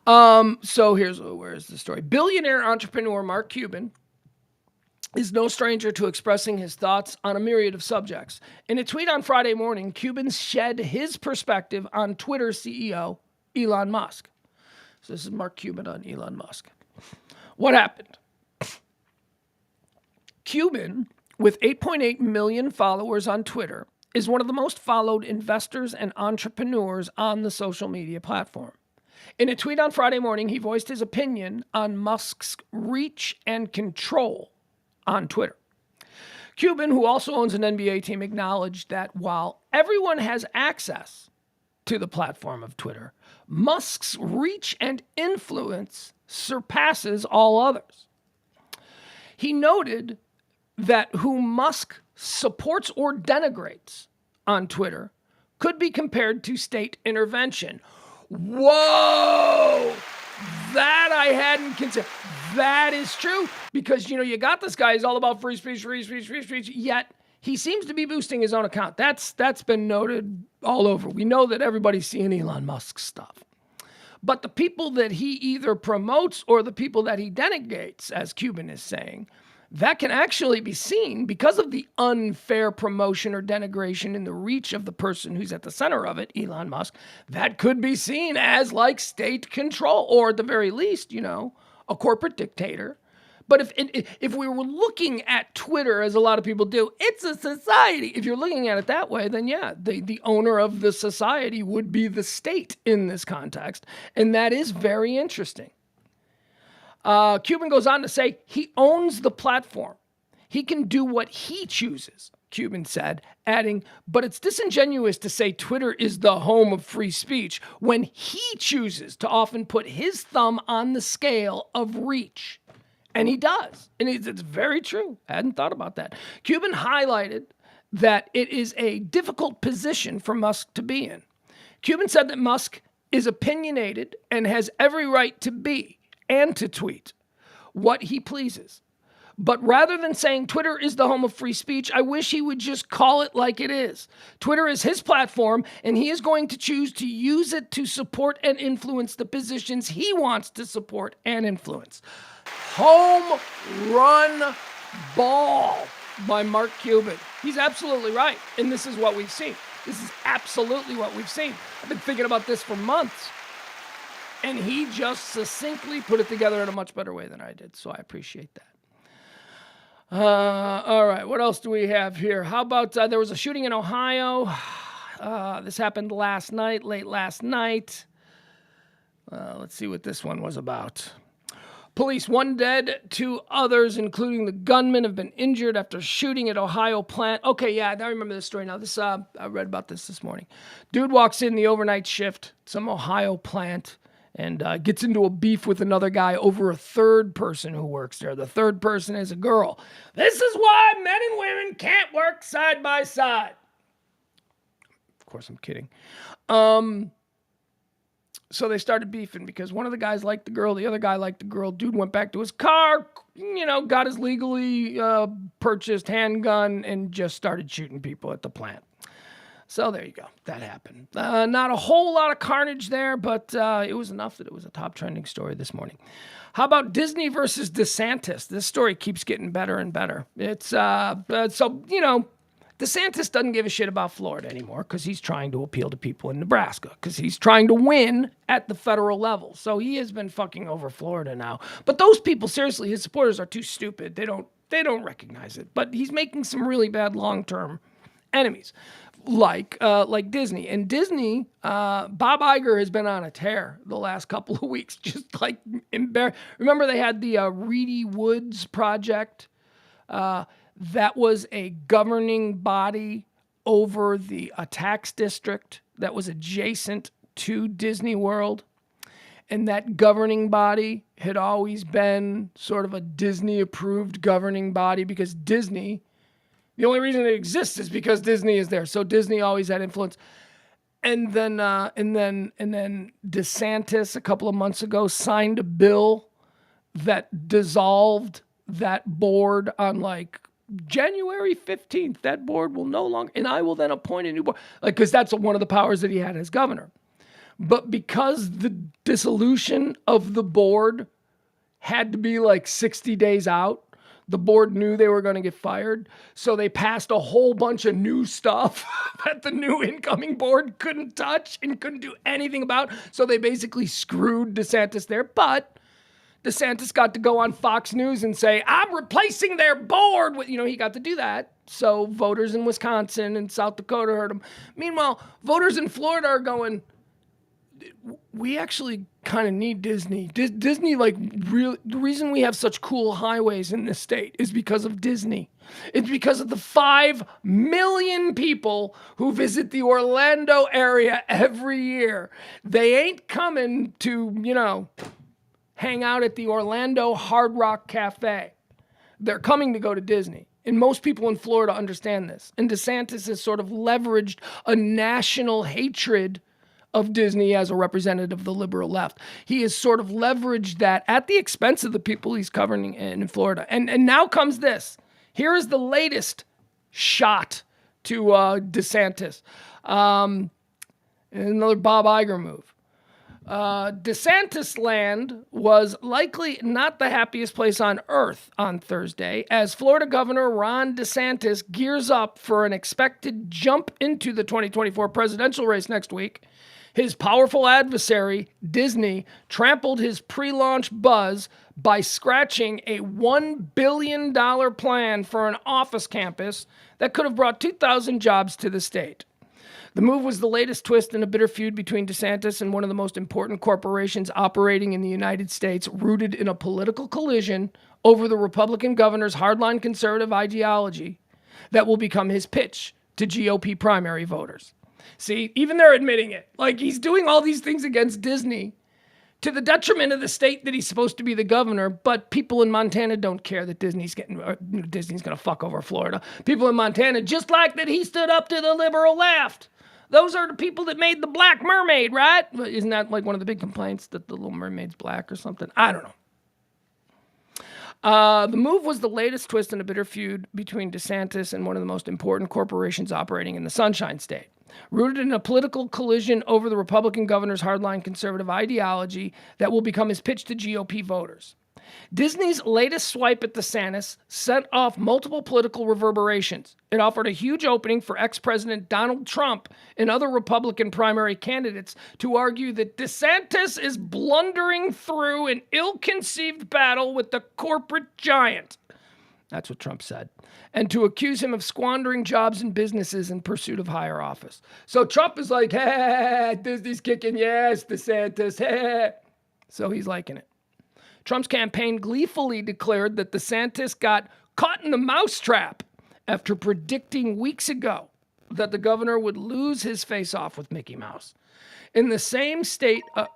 So where's the story? Billionaire entrepreneur Mark Cuban is no stranger to expressing his thoughts on a myriad of subjects. In a tweet on Friday morning, Cuban shed his perspective on Twitter CEO Elon Musk. So this is Mark Cuban on Elon Musk. What happened? Cuban, with 8.8 million followers on Twitter, is one of the most followed investors and entrepreneurs on the social media platform. In a tweet on Friday morning, he voiced his opinion on Musk's reach and control on Twitter. Cuban, who also owns an NBA team, acknowledged that while everyone has access to the platform of Twitter, Musk's reach and influence surpasses all others. He noted that who Musk supports or denigrates on Twitter could be compared to state intervention. Whoa! That I hadn't considered. That is true because, you got this guy. He's all about free speech, yet he seems to be boosting his own account. That's been noted all over. We know that everybody's seeing Elon Musk's stuff. But the people that he either promotes or the people that he denigrates, as Cuban is saying, that can actually be seen because of the unfair promotion or denigration in the reach of the person who's at the center of it, Elon Musk. That could be seen as like state control, or at the very least, a corporate dictator. But if we were looking at Twitter, as a lot of people do, it's a society. If you're looking at it that way, then yeah, the owner of the society would be the state in this context. And that is very interesting. Cuban goes on to say he owns the platform. He can do what he chooses, Cuban said, adding, but it's disingenuous to say Twitter is the home of free speech when he chooses to often put his thumb on the scale of reach. And he does. And it's very true. I hadn't thought about that. Cuban highlighted that it is a difficult position for Musk to be in. Cuban said that Musk is opinionated and has every right to be and to tweet what he pleases. But rather than saying Twitter is the home of free speech, I wish he would just call it like it is. Twitter is his platform, and he is going to choose to use it to support and influence the positions he wants to support and influence. Home run ball by Mark Cuban. He's absolutely right, and this is what we've seen. This is absolutely what we've seen. I've been thinking about this for months. And he just succinctly put it together in a much better way than I did. So I appreciate that. All right. What else do we have here? How about there was a shooting in Ohio. This happened late last night. Let's see what this one was about. Police, 1 dead, 2 others, including the gunman, have been injured after shooting at Ohio plant. Okay, yeah, I remember this story now. I read about this morning. Dude walks in the overnight shift, some Ohio plant, and gets into a beef with another guy over a third person who works there. The third person is a girl. This is why men and women can't work side by side. Of course, I'm kidding. So they started beefing because one of the guys liked the girl, the other guy liked the girl. Dude went back to his car, got his legally purchased handgun and just started shooting people at the plant. So there you go. That happened. Not a whole lot of carnage there, but it was enough that it was a top trending story this morning. How about Disney versus DeSantis? This story keeps getting better and better. It's DeSantis doesn't give a shit about Florida anymore because he's trying to appeal to people in Nebraska, because he's trying to win at the federal level. So he has been fucking over Florida now. But those people, seriously, his supporters are too stupid. They don't recognize it. But he's making some really bad long-term enemies, like Disney. And Disney, Bob Iger has been on a tear the last couple of weeks, just like Remember they had the Reedy Woods project? That was a governing body over a tax district that was adjacent to Disney World. And that governing body had always been sort of a Disney-approved governing body, because Disney, the only reason it exists is because Disney is there. So Disney always had influence. And then DeSantis a couple of months ago signed a bill that dissolved that board on like January 15th. That board will no longer, and I will then appoint a new board, because that's one of the powers that he had as governor. But because the dissolution of the board had to be like 60 days out, the board knew they were going to get fired. So they passed a whole bunch of new stuff that the new incoming board couldn't touch and couldn't do anything about. So they basically screwed DeSantis there. But DeSantis got to go on Fox News and say, I'm replacing their board. He got to do that. So voters in Wisconsin and South Dakota heard him. Meanwhile, voters in Florida are going, we actually kind of need Disney. Disney, the reason we have such cool highways in this state is because of Disney. It's because of the 5 million people who visit the Orlando area every year. They ain't coming to, hang out at the Orlando Hard Rock Cafe. They're coming to go to Disney. And most people in Florida understand this. And DeSantis has sort of leveraged a national hatred of Disney as a representative of the liberal left. He has sort of leveraged that at the expense of the people he's covering in Florida. And now comes this. Here is the latest shot to DeSantis. Another Bob Iger move. DeSantis land was likely not the happiest place on earth on Thursday, as Florida Governor Ron DeSantis gears up for an expected jump into the 2024 presidential race next week. His powerful adversary, Disney, trampled his pre-launch buzz by scratching a $1 billion plan for an office campus that could have brought 2,000 jobs to the state. The move was the latest twist in a bitter feud between DeSantis and one of the most important corporations operating in the United States, rooted in a political collision over the Republican governor's hardline conservative ideology that will become his pitch to GOP primary voters. See, even they're admitting it. He's doing all these things against Disney to the detriment of the state that he's supposed to be the governor, but people in Montana don't care that Disney's going to fuck over Florida. People in Montana, just like that he stood up to the liberal left. Those are the people that made the Black Mermaid, right? Isn't that like one of the big complaints, that the Little Mermaid's black or something? I don't know. The move was the latest twist in a bitter feud between DeSantis and one of the most important corporations operating in the Sunshine State, rooted in a political collision over the Republican governor's hardline conservative ideology that will become his pitch to GOP voters. Disney's latest swipe at DeSantis set off multiple political reverberations. It offered a huge opening for ex-President Donald Trump and other Republican primary candidates to argue that DeSantis is blundering through an ill-conceived battle with the corporate giant. That's what Trump said. And to accuse him of squandering jobs and businesses in pursuit of higher office. So Trump is like, hey, Disney's kicking yes, DeSantis, hey. So he's liking it. Trump's campaign gleefully declared that DeSantis got caught in the mousetrap after predicting weeks ago that the governor would lose his face-off with Mickey Mouse. In that same statement,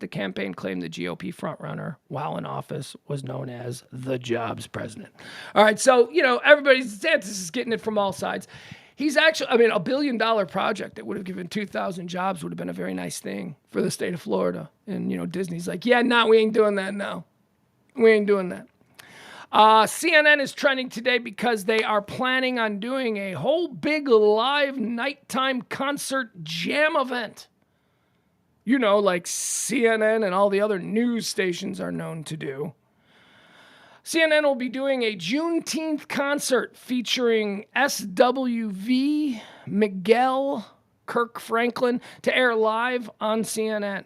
the campaign claimed the GOP frontrunner, while in office, was known as the Jobs President. All right, so, DeSantis is getting it from all sides. He's actually, $1 billion project that would have given 2,000 jobs would have been a very nice thing for the state of Florida. And, Disney's like, yeah, no, we ain't doing that now. We ain't doing that. CNN is trending today because they are planning on doing a whole big live nighttime concert jam event. Like CNN and all the other news stations are known to do. CNN will be doing a Juneteenth concert featuring SWV, Miguel, Kirk Franklin to air live on CNN.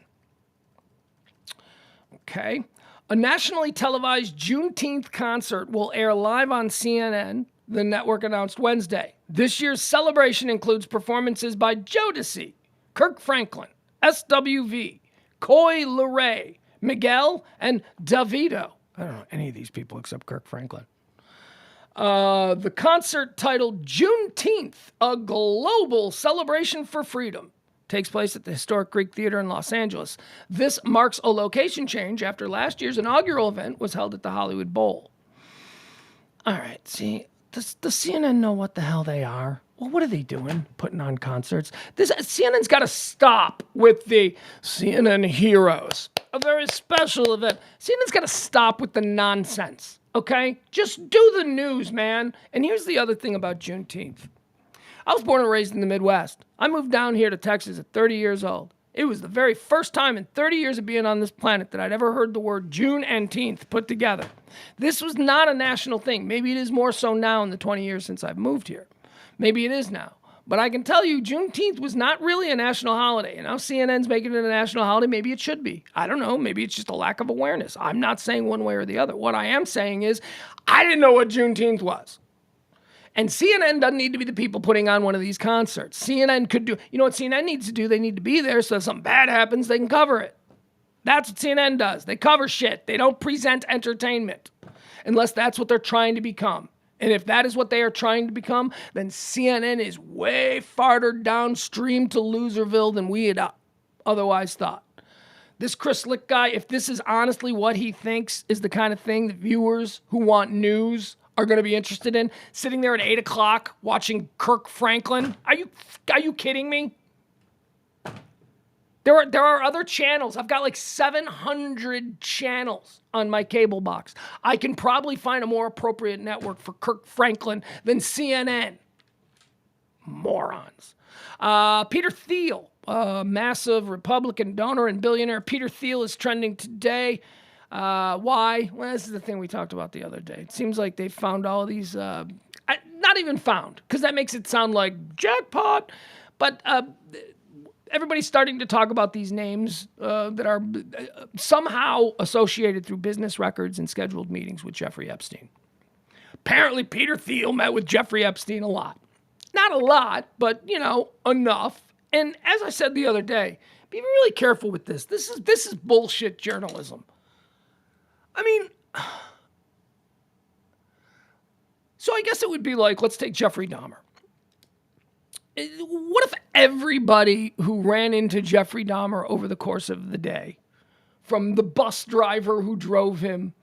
Okay. A nationally televised Juneteenth concert will air live on CNN, the network announced Wednesday. This year's celebration includes performances by Jodeci, Kirk Franklin, SWV, Coy Leray, Miguel, and Davido. I don't know any of these people except Kirk Franklin. The concert, titled Juneteenth, a global celebration for freedom, takes place at the historic Greek Theater in Los Angeles. This marks a location change after last year's inaugural event was held at the Hollywood Bowl. All right, see, does CNN know what the hell they are? Well, what are they doing, putting on concerts? CNN's got to stop with the CNN Heroes, a very special event. CNN's got to stop with the nonsense, okay? Just do the news, man. And here's the other thing about Juneteenth. I was born and raised in the Midwest. I moved down here to Texas at 30 years old. It was the very first time in 30 years of being on this planet that I'd ever heard the word Juneteenth put together. This was not a national thing. Maybe it is more so now in the 20 years since I've moved here. Maybe it is now. But I can tell you, Juneteenth was not really a national holiday. And now CNN's making it a national holiday. Maybe it should be. I don't know. Maybe it's just a lack of awareness. I'm not saying one way or the other. What I am saying is, I didn't know what Juneteenth was. And CNN doesn't need to be the people putting on one of these concerts. CNN could do, you know what CNN needs to do? They need to be there so if something bad happens, they can cover it. That's what CNN does. They cover shit. They don't present entertainment unless that's what they're trying to become. And if that is what they are trying to become, then CNN is way farther downstream to Loserville than we had otherwise thought. This Chris Lick guy, if this is honestly what he thinks is the kind of thing that viewers who want news are going to be interested in, sitting there at 8 o'clock watching Kirk Franklin, are you kidding me? There are other channels. I've got like 700 channels on my cable box. I can probably find a more appropriate network for Kirk Franklin than CNN. Morons. Peter Thiel, a massive Republican donor and billionaire. Peter Thiel is trending today. Why? Well, this is the thing we talked about the other day. It seems like they found all these, not even found, because that makes it sound like jackpot, but everybody's starting to talk about these names that are somehow associated through business records and scheduled meetings with Jeffrey Epstein. Apparently, Peter Thiel met with Jeffrey Epstein a lot. Not a lot, but, enough. And as I said the other day, be really careful with this. This is bullshit journalism. I mean, so I guess it would be like, let's take Jeffrey Dahmer. What if everybody who ran into Jeffrey Dahmer over the course of the day, from the bus driver who drove him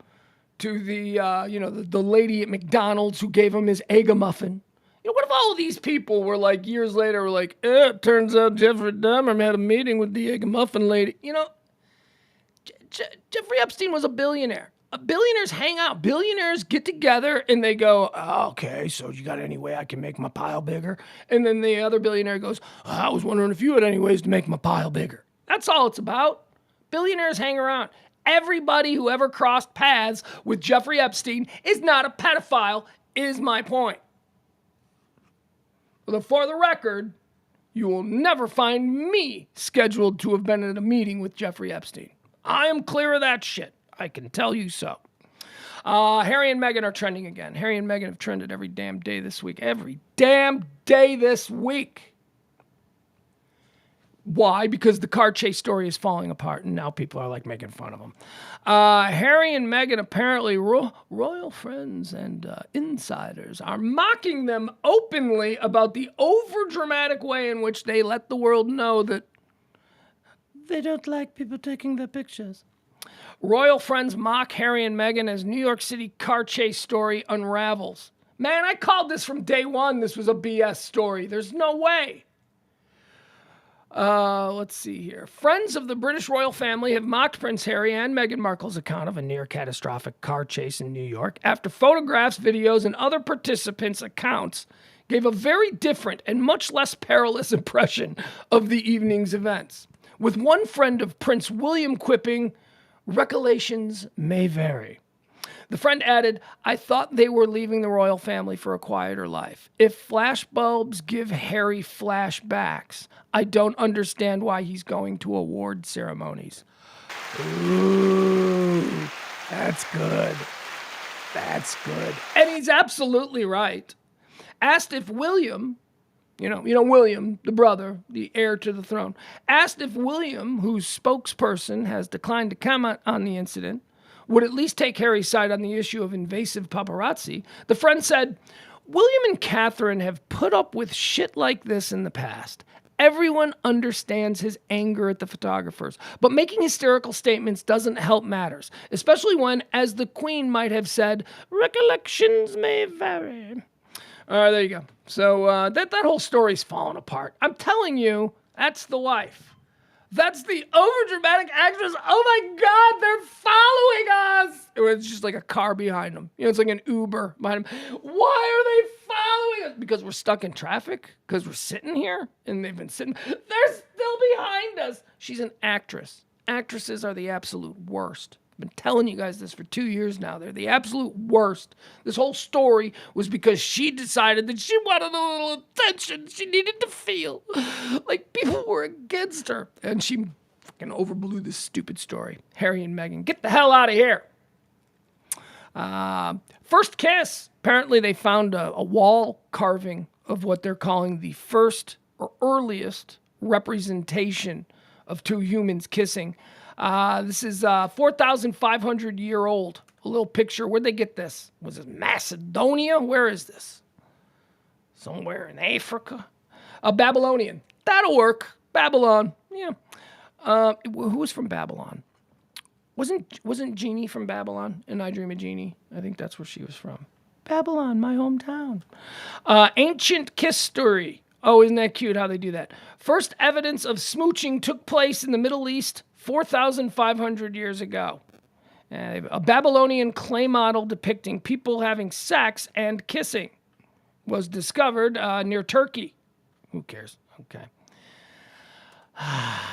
to the lady at McDonald's who gave him his egg muffin, what if all of these people were like, years later, were like, it turns out Jeffrey Dahmer had a meeting with the egg muffin lady. Jeffrey Epstein was a billionaire. Billionaires hang out. Billionaires get together and they go, okay, so you got any way I can make my pile bigger? And then the other billionaire goes, I was wondering if you had any ways to make my pile bigger. That's all it's about. Billionaires hang around. Everybody who ever crossed paths with Jeffrey Epstein is not a pedophile, is my point. For the record, you will never find me scheduled to have been at a meeting with Jeffrey Epstein. I am clear of that shit. I can tell you so. Harry and Meghan are trending again. Harry and Meghan have trended every damn day this week. Every damn day this week. Why? Because the car chase story is falling apart, and now people are like making fun of them. Harry and Meghan, apparently royal friends and insiders, are mocking them openly about the overdramatic way in which they let the world know that they don't like people taking their pictures. Royal friends mock Harry and Meghan as New York City car chase story unravels. Man, I called this from day one. This was a BS story. There's no way. Let's see here. Friends of the British royal family have mocked Prince Harry and Meghan Markle's account of a near-catastrophic car chase in New York after photographs, videos, and other participants' accounts gave a very different and much less perilous impression of the evening's events. With one friend of Prince William quipping, recollections may vary. The friend added, I thought they were leaving the royal family for a quieter life. If flashbulbs give Harry flashbacks, I don't understand why he's going to award ceremonies. Ooh, that's good. That's good. And he's absolutely right. Asked if William, William, the brother, the heir to the throne, asked if William, whose spokesperson has declined to comment on the incident, would at least take Harry's side on the issue of invasive paparazzi. The friend said, William and Catherine have put up with shit like this in the past. Everyone understands his anger at the photographers, but making hysterical statements doesn't help matters, especially when, as the Queen might have said, recollections may vary. All right, there you go. So that whole story's falling apart. I'm telling you, that's the wife. That's the overdramatic actress. Oh my God, they're following us. It was just like a car behind them. It's like an Uber behind them. Why are they following us? Because we're stuck in traffic? Because we're sitting here? And they've been sitting. They're still behind us. She's an actress. Actresses are the absolute worst. I've been telling you guys this for 2 years now. They're the absolute worst. This whole story was because she decided that she wanted a little attention. She needed to feel like people were against her. And she fucking overblew this stupid story. Harry and Meghan, get the hell out of here. First kiss. Apparently they found a wall carving of what they're calling the first or earliest representation of two humans kissing. This is 4,500 year old. A little picture. Where'd they get this? Was it Macedonia? Where is this? Somewhere in Africa? Babylonian. That'll work. Babylon. Yeah. Who was from Babylon? Wasn't Jeannie from Babylon in I Dream of Jeannie? I think that's where she was from. Babylon, my hometown. Ancient kiss story. Oh, isn't that cute how they do that? First evidence of smooching took place in the Middle East 4,500 years ago. A Babylonian clay model depicting people having sex and kissing was discovered near Turkey. Who cares? Okay.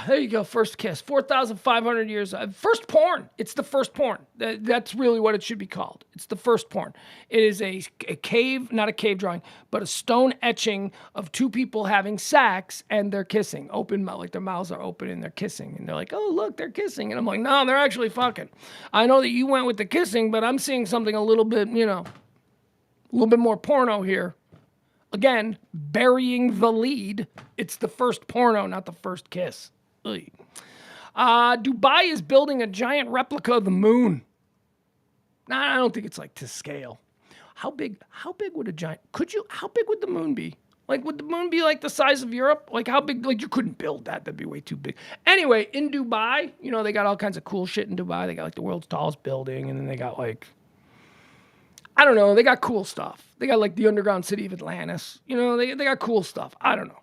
There you go. First kiss. 4,500 years. First porn. It's the first porn. That's really what it should be called. It's the first porn. It is a cave, not a cave drawing, but a stone etching of two people having sex and they're kissing. Open mouth, like their mouths are open and they're kissing. And they're like, oh, look, they're kissing. And I'm like, no, they're actually fucking. I know that you went with the kissing, but I'm seeing something a little bit, a little bit more porno here. Again, burying the lead. It's the first porno, not the first kiss. Dubai is building a giant replica of the moon. Nah, I don't think it's like to scale. How big would how big would the moon be? Like, would the moon be like the size of Europe? Like, how big? Like, you couldn't build that. That'd be way too big. Anyway, in Dubai, they got all kinds of cool shit in Dubai. They got like the world's tallest building, and then they got like, I don't know. They got cool stuff. They got like the underground city of Atlantis. They got cool stuff. I don't know.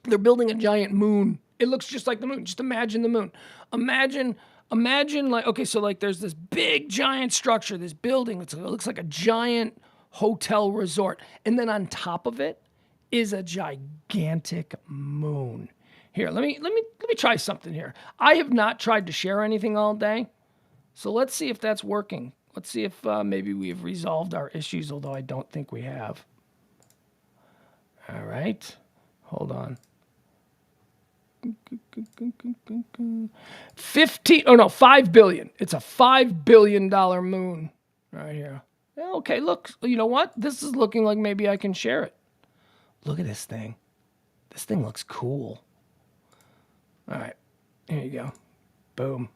They're building a giant moon. It looks just like the moon. Just imagine the moon. Imagine like, okay, so like there's this big giant structure, this building. It looks like a giant hotel resort. And then on top of it is a gigantic moon. Here, let me try something here. I have not tried to share anything all day. So let's see if that's working. Let's see if maybe we have resolved our issues, although I don't think we have. All right. Hold on. 5 billion. It's a $5 billion moon right here. Okay, look. You know what? This is looking like maybe I can share it. Look at this thing. This thing looks cool. All right. Here you go. Boom.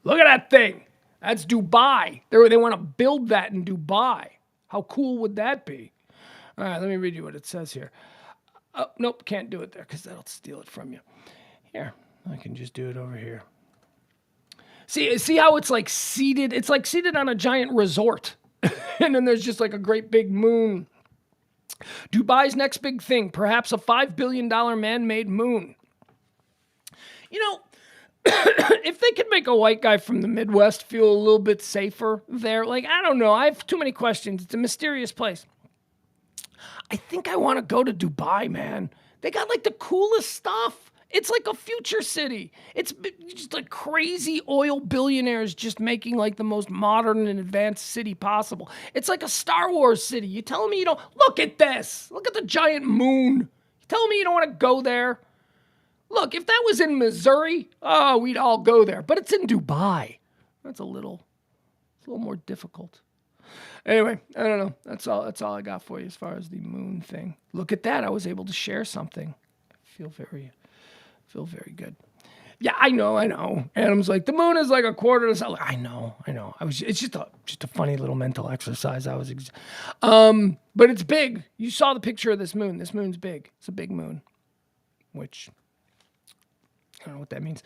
Look at that thing. That's Dubai. They want to build that in Dubai. How cool would that be? All right, let me read you what it says here. Oh, nope, can't do it there because that'll steal it from you. Here, I can just do it over here. See how it's like seated? It's like seated on a giant resort. And then there's just like a great big moon. Dubai's next big thing, perhaps a $5 billion man-made moon. If they could make a white guy from the Midwest feel a little bit safer there, like, I don't know. I have too many questions. It's a mysterious place. I think I want to go to Dubai, man. They got like the coolest stuff. It's like a future city. It's just like crazy oil billionaires just making like the most modern and advanced city possible. It's like a Star Wars city. You telling me you don't look at this? Look at the giant moon. You telling me you don't want to go there? Look, if that was in Missouri, oh, we'd all go there. But it's in Dubai. It's a little more difficult. Anyway, I don't know. That's all I got for you as far as the moon thing. Look at that. I was able to share something. I feel very good. Yeah, I know. Adam's like, the moon is like a quarter to sun. I know. It's just a funny little mental exercise. But it's big. You saw the picture of this moon. This moon's big. It's a big moon, which I don't know what that means.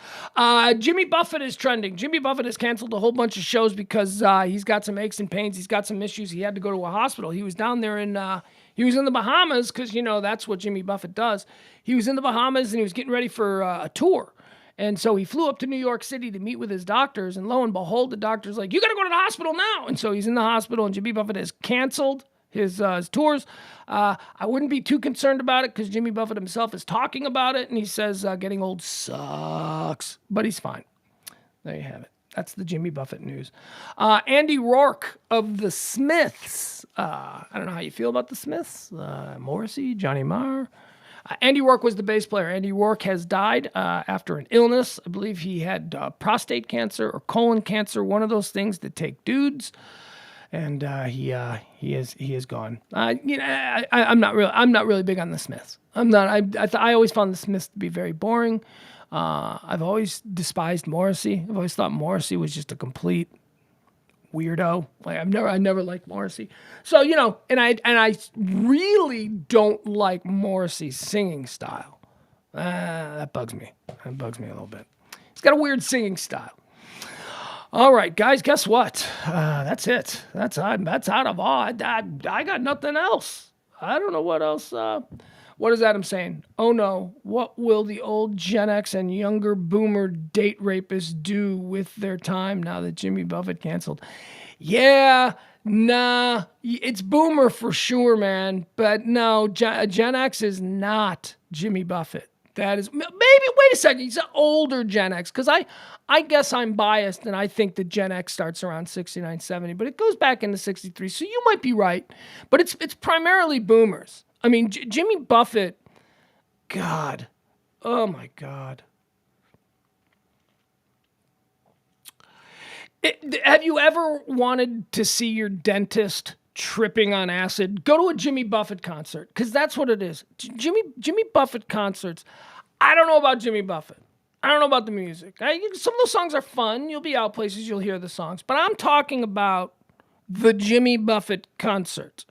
Jimmy Buffett is trending. Jimmy Buffett has canceled a whole bunch of shows because he's got some aches and pains. He's got some issues. He had to go to a hospital. He was down there he was in the Bahamas because, that's what Jimmy Buffett does. He was in the Bahamas and he was getting ready for a tour. And so he flew up to New York City to meet with his doctors. And lo and behold, the doctor's like, you got to go to the hospital now. And so he's in the hospital and Jimmy Buffett has canceled his tours. I wouldn't be too concerned about it because Jimmy Buffett himself is talking about it. And he says getting old sucks. But he's fine. There you have it. That's the Jimmy Buffett news. Andy Rourke of the Smiths. I don't know how you feel about the Smiths. Morrissey, Johnny Marr. Andy Rourke was the bass player. Andy Rourke has died after an illness. I believe he had prostate cancer or colon cancer, one of those things that take dudes. And he is gone. I'm not really big on the Smiths. I always found the Smiths to be very boring. I've always despised Morrissey. I've always thought Morrissey was just a complete weirdo. Like I never liked Morrissey. So, and I really don't like Morrissey's singing style. That bugs me. That bugs me a little bit. He's got a weird singing style. All right, guys, guess what? That's it. That's out of all. I got nothing else. I don't know what else. What is Adam saying? Oh no, what will the old Gen X and younger boomer date rapists do with their time now that Jimmy Buffett canceled? Yeah, nah, it's boomer for sure, man. But no, Gen X is not Jimmy Buffett. That is, maybe, wait a second, he's an older Gen X, because I guess I'm biased, and I think that Gen X starts around 69, 70, but it goes back into 63, so you might be right. But it's primarily boomers. I mean, Jimmy Buffett, God, oh my God. Have you ever wanted to see your dentist tripping on acid? Go to a Jimmy Buffett concert, because that's what it is. Jimmy Buffett concerts, I don't know about Jimmy Buffett. I don't know about the music. Some of those songs are fun. You'll be out places, you'll hear the songs. But I'm talking about the Jimmy Buffett concert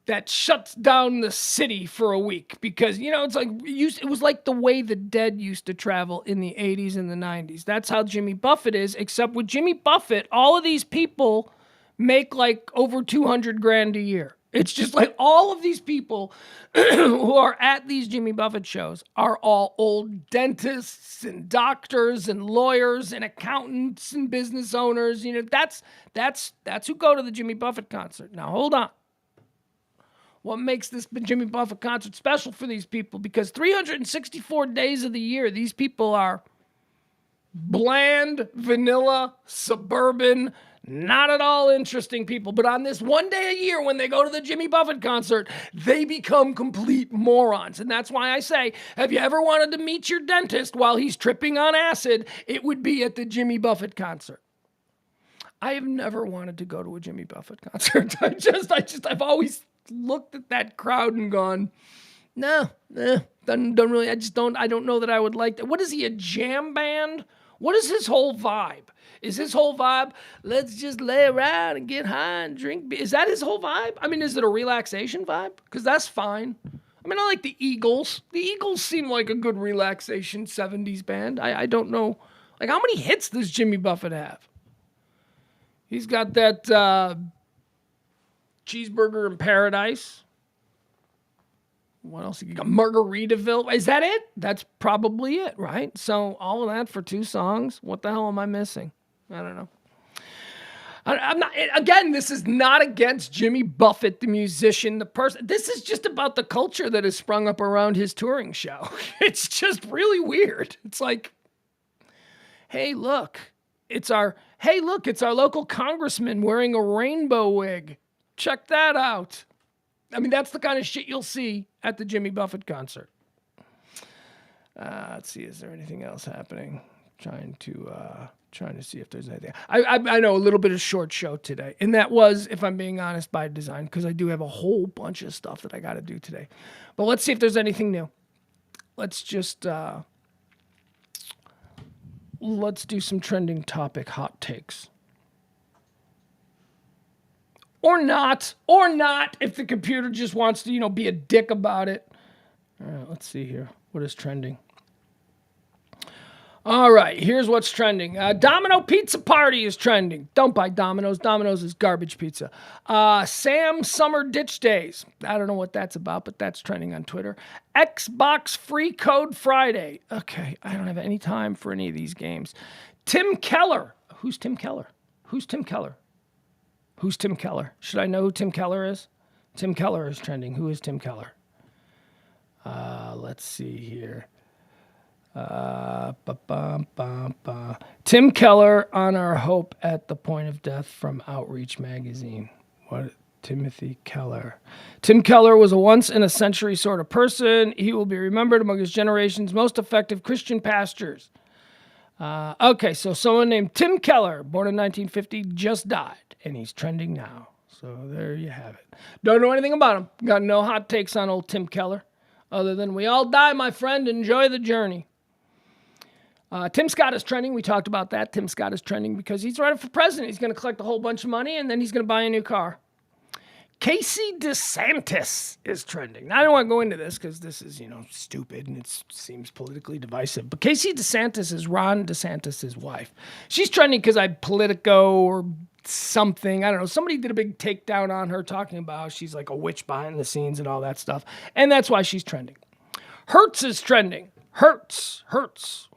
that shuts down the city for a week because, it's like it was like the way the Dead used to travel in the 80s and the 90s. That's how Jimmy Buffett is, except with Jimmy Buffett, all of these people make like over $200,000 a year. It's just like all of these people who are at these Jimmy Buffett shows are all old dentists and doctors and lawyers and accountants and business owners. That's who go to the Jimmy Buffett concert. Now, hold on. What makes this Jimmy Buffett concert special for these people? Because 364 days of the year, these people are bland, vanilla, suburban, not at all interesting people. But on this one day a year when they go to the Jimmy Buffett concert, they become complete morons. And that's why I say, have you ever wanted to meet your dentist while he's tripping on acid? It would be at the Jimmy Buffett concert. I have never wanted to go to a Jimmy Buffett concert. I've always looked at that crowd and gone, no, don't really, I don't know that I would like that. What is he, a jam band? What is his whole vibe? Is his whole vibe, let's just lay around and get high and drink? Is that his whole vibe? I mean, is it a relaxation vibe? Because that's fine. I mean, I like the Eagles. The Eagles seem like a good relaxation 70s band. I don't know. Like, how many hits does Jimmy Buffett have? He's got that Cheeseburger in Paradise. What else? You got Margaritaville. Is that it? That's probably it, right? So all of that for 2 songs. What the hell am I missing? I don't know. I'm not, again, this is not against Jimmy Buffett, the musician, the person. This is just about the culture that has sprung up around his touring show. It's just really weird. It's like, hey, look, it's our local congressman wearing a rainbow wig. Check that out. I mean, that's the kind of shit you'll see at the Jimmy Buffett concert. Let's see, is there anything else happening? Trying to see if there's anything. I know a little bit of short show today, and that was, if I'm being honest, by design, because I do have a whole bunch of stuff that I got to do today. But let's see if there's anything new. Let's just let's do some trending topic hot takes. Or not, if the computer just wants to, be a dick about it. All right, let's see here. What is trending? All right, here's what's trending. Domino Pizza Party is trending. Don't buy Domino's. Domino's is garbage pizza. Sam Summer Ditch Days. I don't know what that's about, but that's trending on Twitter. Xbox Free Code Friday. Okay, I don't have any time for any of these games. Tim Keller. Who's Tim Keller? Who's Tim Keller? Who's Tim Keller? Should I know who Tim Keller is? Tim Keller is trending. Who is Tim Keller? Let's see here. Tim Keller on our hope at the point of death from Outreach magazine. What? Timothy Keller. Tim Keller was a once-in-a-century sort of person. He will be remembered among his generation's most effective Christian pastors. Okay, so someone named Tim Keller, born in 1950, just died, and he's trending now. So there you have it. Don't know anything about him. Got no hot takes on old Tim Keller, other than we all die, my friend. Enjoy the journey. Tim Scott is trending. We talked about that. Tim Scott is trending because he's running for president. He's going to collect a whole bunch of money, and then he's going to buy a new car. Casey DeSantis is trending. Now, I don't want to go into this because this is, stupid and it seems politically divisive. But Casey DeSantis is Ron DeSantis' wife. She's trending because Politico or something. I don't know. Somebody did a big takedown on her talking about how she's like a witch behind the scenes and all that stuff. And that's why she's trending. Hertz is trending. Hertz.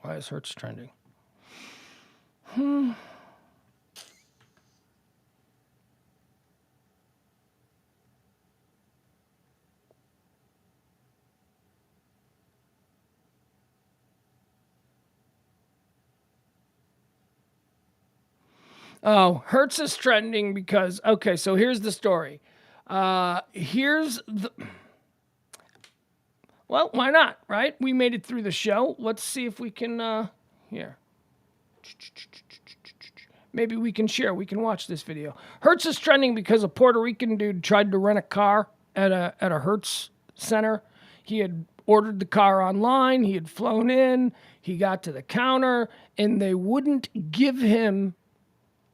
Why is Hertz trending? Oh, Hertz is trending because, okay, so here's the story. Well, why not, right? We made it through the show. Let's see if we can, here. Maybe we can share. We can watch this video. Hertz is trending because a Puerto Rican dude tried to rent a car at a Hertz center. He had ordered the car online. He had flown in. He got to the counter, and they wouldn't give him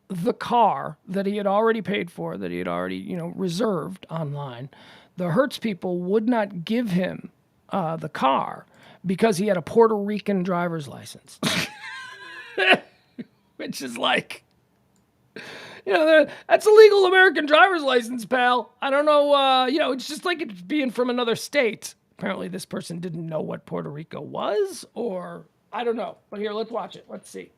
the car that he had already paid for, that he had already, reserved online. The Hertz people would not give him the car because he had a Puerto Rican driver's license. Which is like, that's a legal American driver's license, pal. I don't know, it's just like it's being from another state. Apparently this person didn't know what Puerto Rico was, or I don't know. But here, let's watch it. Let's see.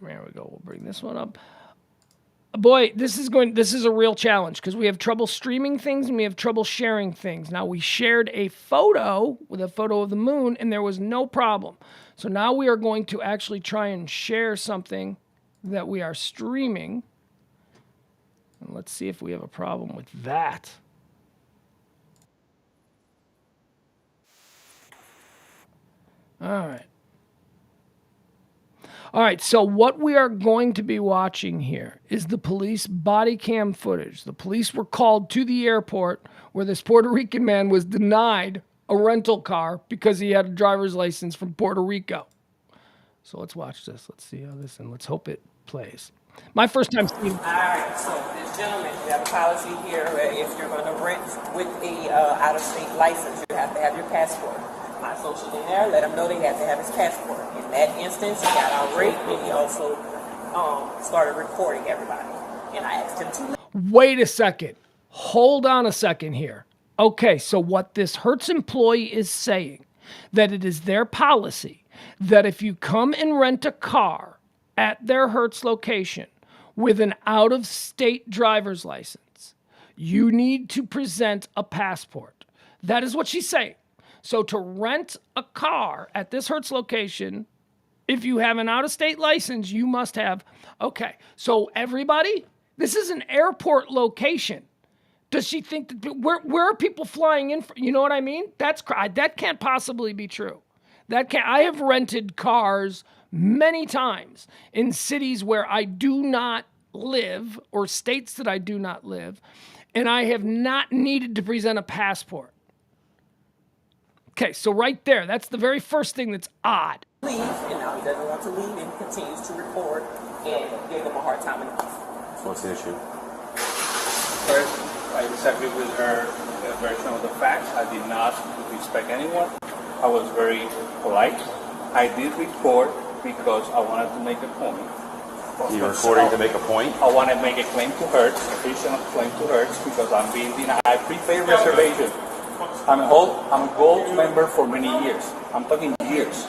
There we go. We'll bring this one up. Boy, this is a real challenge because we have trouble streaming things and we have trouble sharing things. Now, we shared a photo with a photo of the moon and there was no problem. So now we are going to actually try and share something that we are streaming. And let's see if we have a problem with that. All right, so what we are going to be watching here is the police body cam footage. The police were called to the airport where this Puerto Rican man was denied a rental car because he had a driver's license from Puerto Rico. So let's watch this. Let's see how this, and let's hope it plays. My first time seeing. All right, so this gentleman, we have a policy here where if you're going to rent with a out-of-state license, you have to have your passport. My social in there, let him know they have to have his passport. In that instance, he got outraged and he also started recording everybody. And I asked him to. Wait a second. Hold on a second here. Okay, so what this Hertz employee is saying, that it is their policy that if you come and rent a car at their Hertz location with an out-of-state driver's license, you need to present a passport. That is what she's saying. So to rent a car at this Hertz location, if you have an out-of-state license, you must have. Okay, so everybody, this is an airport location. Does she think that where are people flying in? You know what I mean? That can't possibly be true. I have rented cars many times in cities where I do not live or states that I do not live, and I have not needed to present a passport. Okay, so right there, that's the very first thing that's odd. Leave, and now he doesn't want to leave, and he continues to record and give them a hard time in the office. What's the issue? First, I disagree with her version of the facts. I did not disrespect anyone. I was very polite. I did record because I wanted to make a point. You're recording to make a point? I want to make a claim to Hertz, a fictional claim to Hertz, because I'm being denied prepaid reservation. I'm a gold member for many years. I'm talking years.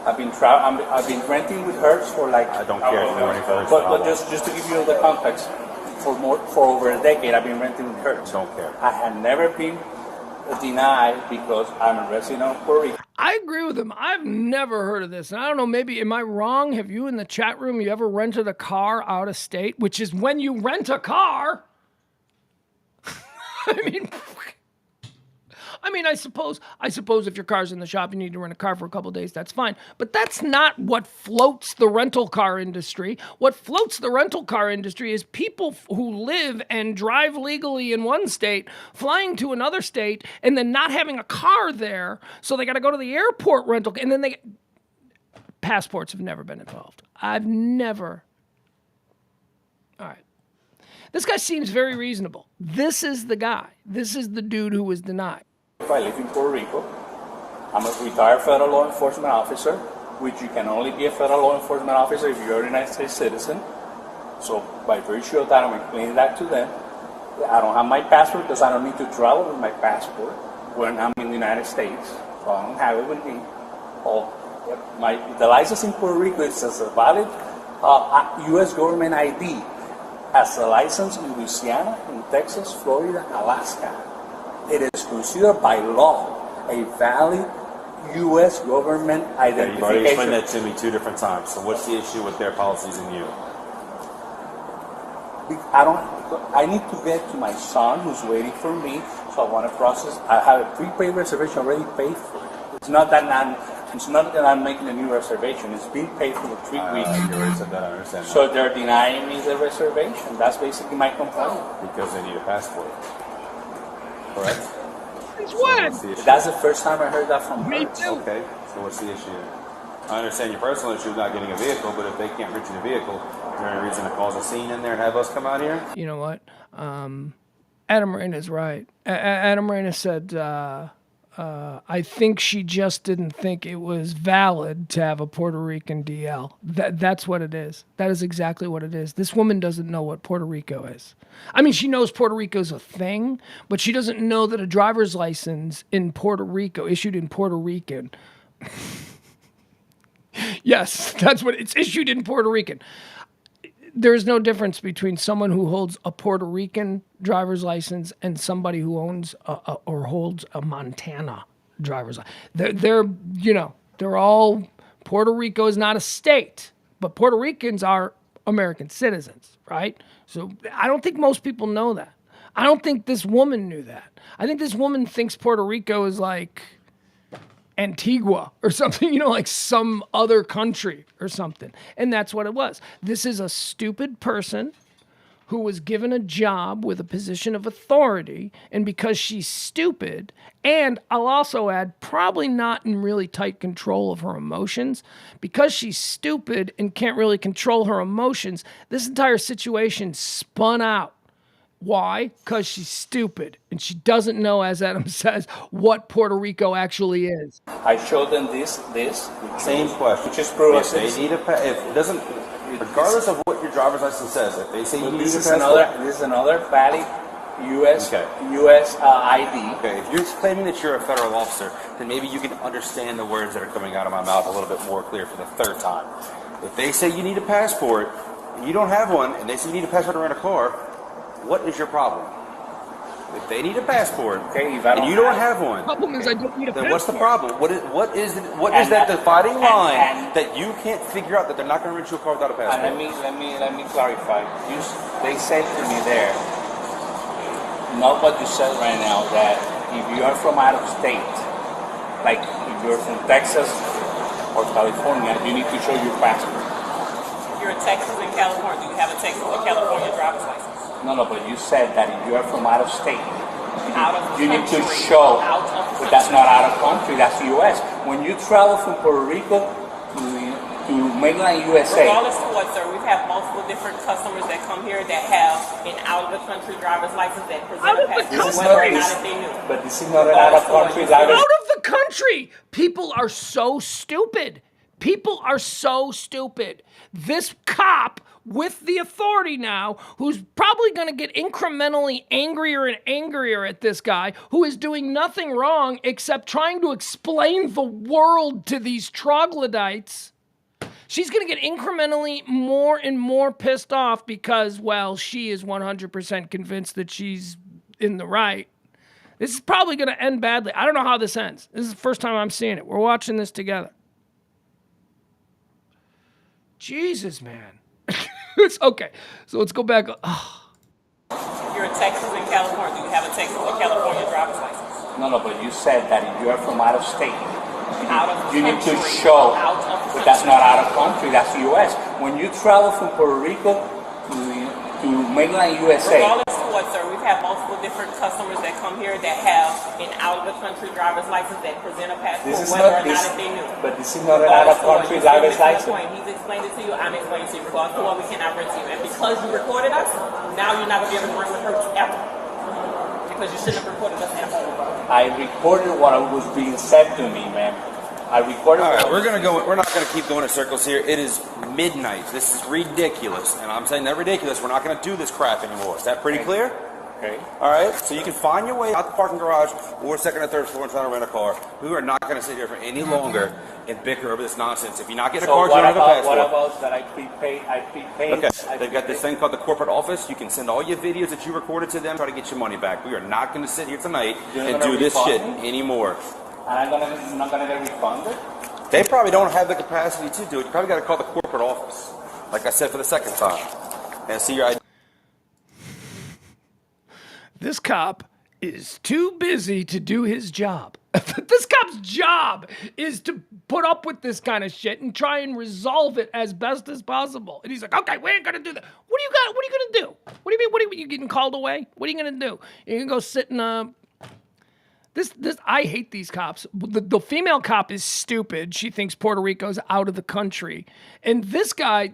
I've been renting with Hertz for like. I don't care if you know any further. But just to give you the context, for over a decade, I've been renting with Hertz. Don't care. I had never been denied because I'm a resident of Puerto Rico. I agree with him. I've never heard of this. And I don't know, maybe, am I wrong? Have you in the chat room, you ever rented a car out of state? Which is when you rent a car. I suppose if your car's in the shop, you need to rent a car for a couple of days, that's fine. But that's not what floats the rental car industry. What floats the rental car industry is people who live and drive legally in one state, flying to another state, and then not having a car there, so they got to go to the airport rental, and then passports have never been involved. I've never. All right. This guy seems very reasonable. This is the guy. This is the dude who was denied. If I live in Puerto Rico, I'm a retired federal law enforcement officer, which you can only be a federal law enforcement officer if you're a United States citizen. So by virtue of that, I'm explaining that to them. I don't have my passport because I don't need to travel with my passport when I'm in the United States. So I don't have it with me. The license in Puerto Rico is a valid U.S. government ID. Has a license in Louisiana, in Texas, Florida, Alaska. It is considered by law a valid U.S. government identification. You've already explained that to me 2 different times. So what's the issue with their policies and you? I need to get to my son who's waiting for me, so I want to process. I have a prepaid reservation already paid for. It's not that I'm making a new reservation. It's being paid for the 3 weeks. You already said that. I understand. So they're denying me the reservation. That's basically my complaint. Because they need a passport. Correct? It's what? That's the first time I heard that from Me her. too. Okay, so what's the issue? I understand your personal issue of not getting a vehicle, but if they can't reach the vehicle, is there any reason to cause a scene in there and have us come out here? You know what? Adam Moreno is right. Adam Moreno said, I think she just didn't think it was valid to have a Puerto Rican DL. That's what it is. That is exactly what it is. This woman doesn't know what Puerto Rico is. I mean, she knows Puerto Rico's a thing, but she doesn't know that a driver's license in Puerto Rico, issued in Puerto Rican. Yes, that's what it's issued in Puerto Rican. There's no difference between someone who holds a Puerto Rican driver's license and somebody who owns or holds a Montana driver's license. They're all, Puerto Rico is not a state, but Puerto Ricans are American citizens, right? So I don't think most people know that. I don't think this woman knew that. I think this woman thinks Puerto Rico is like Antigua or something, like some other country or something. And that's what it was. This is a stupid person who was given a job with a position of authority, and because she's stupid, and I'll also add, probably not in really tight control of her emotions, because she's stupid and can't really control her emotions, this entire situation spun out. Why? Because she's stupid, and she doesn't know, as Adam says, what Puerto Rico actually is. I showed them this. Same question. Which is proof. If they need if it doesn't, regardless of what your driver's license says, if they say you need a This is passport, another valid U.S. Okay. U.S. ID. Okay, if you're claiming that you're a federal officer, then maybe you can understand the words that are coming out of my mouth a little bit more clear for the third time. If they say you need a passport, and you don't have one, and they say you need a passport to rent a car, what is your problem? If they need a passport, Okay, if I and you don't have one, The problem is I don't need a then passport. what's the problem? What is And that that- dividing line and- that you can't figure out that they're not going to rent you a car without a passport? And let me clarify. They said to me there, not what you said right now, that if you are from out of state, like if you're from Texas or California, you need to show your passport. If you're in Texas and California, do you have a Texas or California driver's license? No, but you said that if you are from out of state, Out of you need to country. show. Out of But that's country. not out of country. That's U.S. When you travel from Puerto Rico to mainland USA, Regardless of what, sir, we've had multiple different customers that come here that have an out-of-the-country driver's license that present Out a of the passport, country? whether or not if they knew. but this is not an out of country driver's. Out of the country. People are so stupid. People are so stupid. This cop with the authority now, who's probably going to get incrementally angrier and angrier at this guy, who is doing nothing wrong except trying to explain the world to these troglodytes. She's going to get incrementally more and more pissed off because, well, she is 100% convinced that she's in the right. This is probably going to end badly. I don't know how this ends. This is the first time I'm seeing it. We're watching this together. Jesus, man. It's okay. So let's go back. Oh, If you're in Texas and California, do you have a Texas or California driver's license? No, but you said that if you are from out of state, Out of you need to country. show. Out of But that's country. not out of country. That's U.S. When you travel from Puerto Rico to mainland USA, Regardless of what, sir, we've had multiple different customers that come here that have an out-of-the-country driver's license that present a passport, this is whether not or this. not if they knew. But this is not an out of country driver's license. He's explained it to you. I'm explaining to you. Regardless of what, we cannot rent to you. And because you recorded us, now you're not going to be able to bring with her ever. Because you shouldn't have recorded us ever. I recorded what was being said to me, ma'am. I recorded. All right, what we're gonna go. We're not gonna keep going in circles here. It is midnight. This is ridiculous, and I'm saying that ridiculous. We're not gonna do this crap anymore. Is that pretty clear? Okay. All right. So you can find your way out the parking garage or second or third floor and try to rent a car. We are not gonna sit here for any longer and bicker over this nonsense. If you not get a So car, you what don't have a about what passport. about that I prepaid? I prepaid. Okay, they've got this thing called the corporate office. You can send all your videos that you recorded to them, try to get your money back. We are not going to sit here tonight You're and gonna do this refund shit me? anymore. And I'm not gonna get refunded. They probably don't have the capacity to do it. You probably got to call the corporate office, like I said for the second time, and see your ID. this cop is too busy to do his job. This cop's job is to put up with this kind of shit and try and resolve it as best as possible. And he's like, okay, we ain't gonna do that. What are you gonna do? What do you mean? What are you getting called away? What are you gonna do? You're gonna go sit in a This I hate these cops. The female cop is stupid. She thinks Puerto Rico's out of the country. And this guy,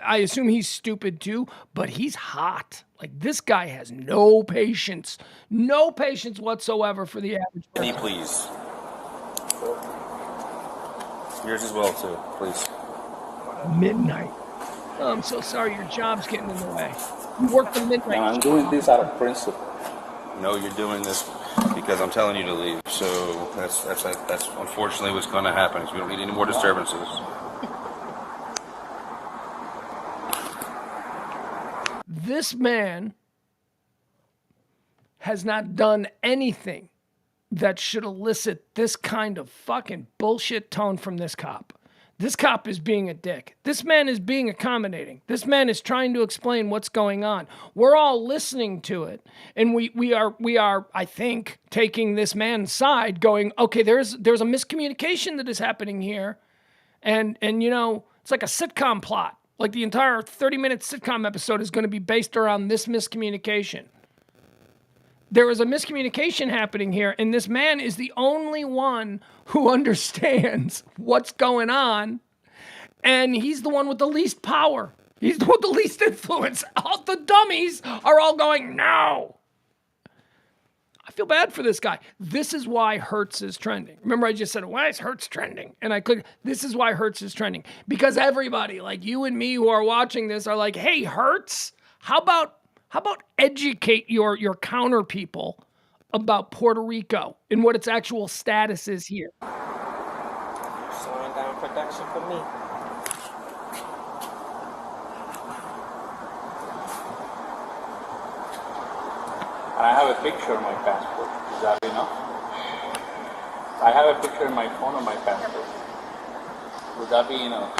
I assume he's stupid too, but he's hot. Like, this guy has no patience whatsoever for the average person. ID, please. Yours as well too, please. Midnight. Oh, I'm so sorry, your job's getting in the way. You work the midnight. And I'm doing this out of principle. No, you're doing this because I'm telling you to leave. So that's unfortunately what's going to happen. Is we don't need any more disturbances. This man has not done anything that should elicit this kind of fucking bullshit tone from this cop. This cop is being a dick. This man is being accommodating. This man is trying to explain what's going on. We're all listening to it, and we are, I think, taking this man's side, going, okay, there's a miscommunication that is happening here, and you know, it's like a sitcom plot. Like, the entire 30-minute sitcom episode is going to be based around this miscommunication. There is a miscommunication happening here, and this man is the only one who understands what's going on, and he's the one with the least power. He's the one with the least influence. All the dummies are all going, no. I feel bad for this guy. This is why Hertz is trending. Remember, I just said, why is Hertz trending? And I clicked, this is why Hertz is trending. Because everybody, like you and me who are watching this, are like, hey, Hertz, how about How about educate your counter people about Puerto Rico and what its actual status is here? Slowing down production for me. And I have a picture of my passport. Is that enough? I have a picture in my phone of my passport. Would that be enough?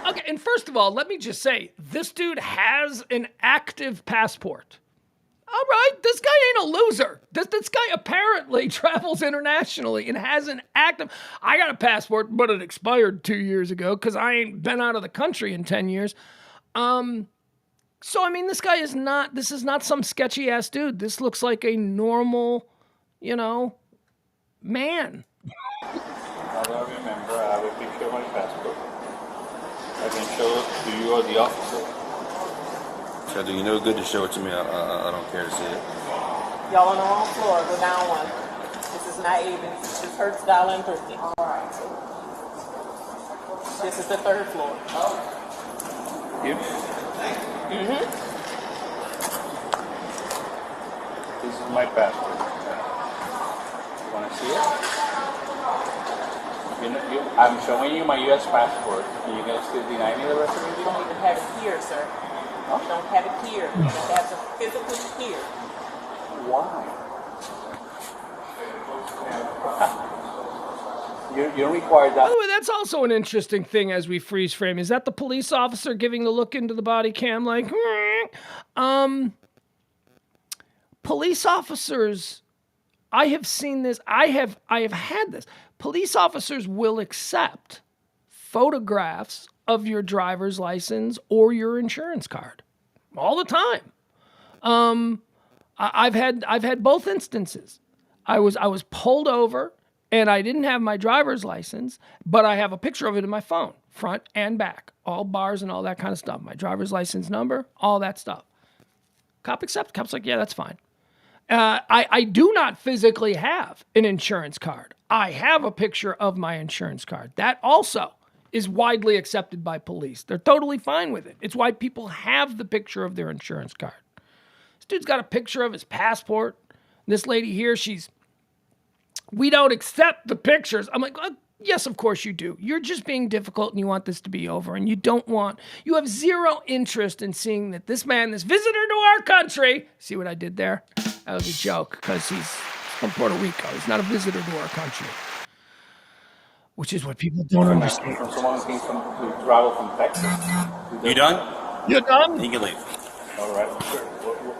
Okay, and first of all, let me just say, this dude has an active passport. All right, this guy ain't a loser. This guy apparently travels internationally and has an active. I got a passport, but it expired 2 years ago because I ain't been out of the country in 10 years. So I mean, this guy is not. This is not some sketchy ass dude. This looks like a normal, man. Now that I remember, I have a picture of my passport. I can show it to you or the officer. So do you know good to show it to me? I don't care to see it. Y'all on the wrong floor. Go down one. This is not even. This is Hertz, Dollar, and Thrifty. All right. This is the third floor. You? Mm-hmm. This is my passport. You want to see it? I'm showing you my U.S. passport. Are you going to still deny me the rest of You don't even have it here, sir. Huh? You don't have it here. You have to physically here. Why? You don't require By that. the way, that's also an interesting thing as we freeze frame. Is that the police officer giving the look into the body cam like, police officers, I have seen this. I have had this. Police officers will accept photographs of your driver's license or your insurance card all the time. I've had both instances. I was pulled over and I didn't have my driver's license, but I have a picture of it in my phone, front and back, all bars and all that kind of stuff. My driver's license number, all that stuff. Cop accept. Cop's like, yeah, that's fine. I do not physically have an insurance card. I have a picture of my insurance card. That also is widely accepted by police. They're totally fine with it. It's why people have the picture of their insurance card. This dude's got a picture of his passport. This lady here, we don't accept the pictures. I'm like, yes, of course you do. You're just being difficult and you want this to be over. And you have zero interest in seeing that this visitor to our country, see what I did there? That was a joke because he's from Puerto Rico. He's not a visitor to our country, which is what people don't understand. From someone who came to travel from Texas. You done? You're done? You can leave. All right. Sure.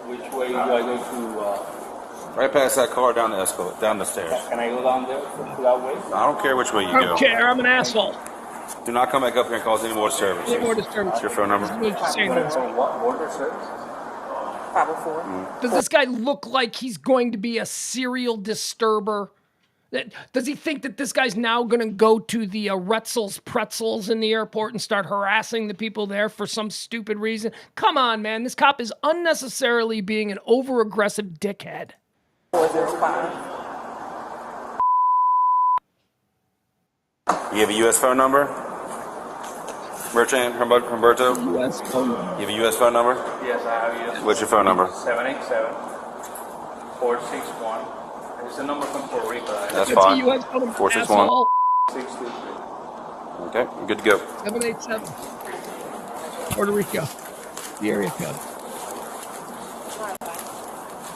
Which way do I go to? Right past that car down the escalator, down the stairs. Can I go down there to that way? I don't care which way you I go. don't care. I'm an asshole. Do not come back up here and cause any more disturbance. Any more disturbance. What's your phone number? What border service? 504. Does this guy look like he's going to be a serial disturber? Does he think that this guy's now going to go to the Retzel's Pretzels in the airport and start harassing the people there for some stupid reason? Come on, man. This cop is unnecessarily being an over-aggressive dickhead. 405. You have a U.S. phone number? Humberto? U.S. phone number. You have a U.S. phone number? Yes, I have you. What's your phone number? 787-461. It's a number from Puerto Rico. That's It's fine. a U.S. phone number. 461. Asshole. 623. Okay, you're good to go. 787. Puerto Rico. The area code.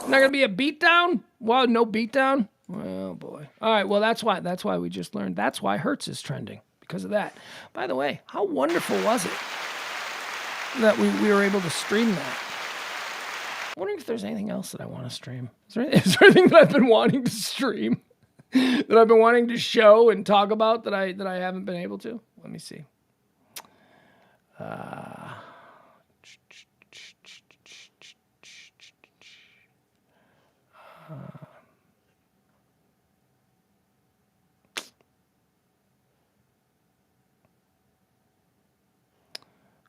Not gonna be a beatdown? Well, no beatdown? Oh boy. All right, well that's why we just learned. That's why Hertz is trending, because of that. By the way, how wonderful was it that we were able to stream that? I'm wondering if there's anything else that I want to stream. Is there anything that I've been wanting to stream? That I've been wanting to show and talk about that I haven't been able to? Let me see.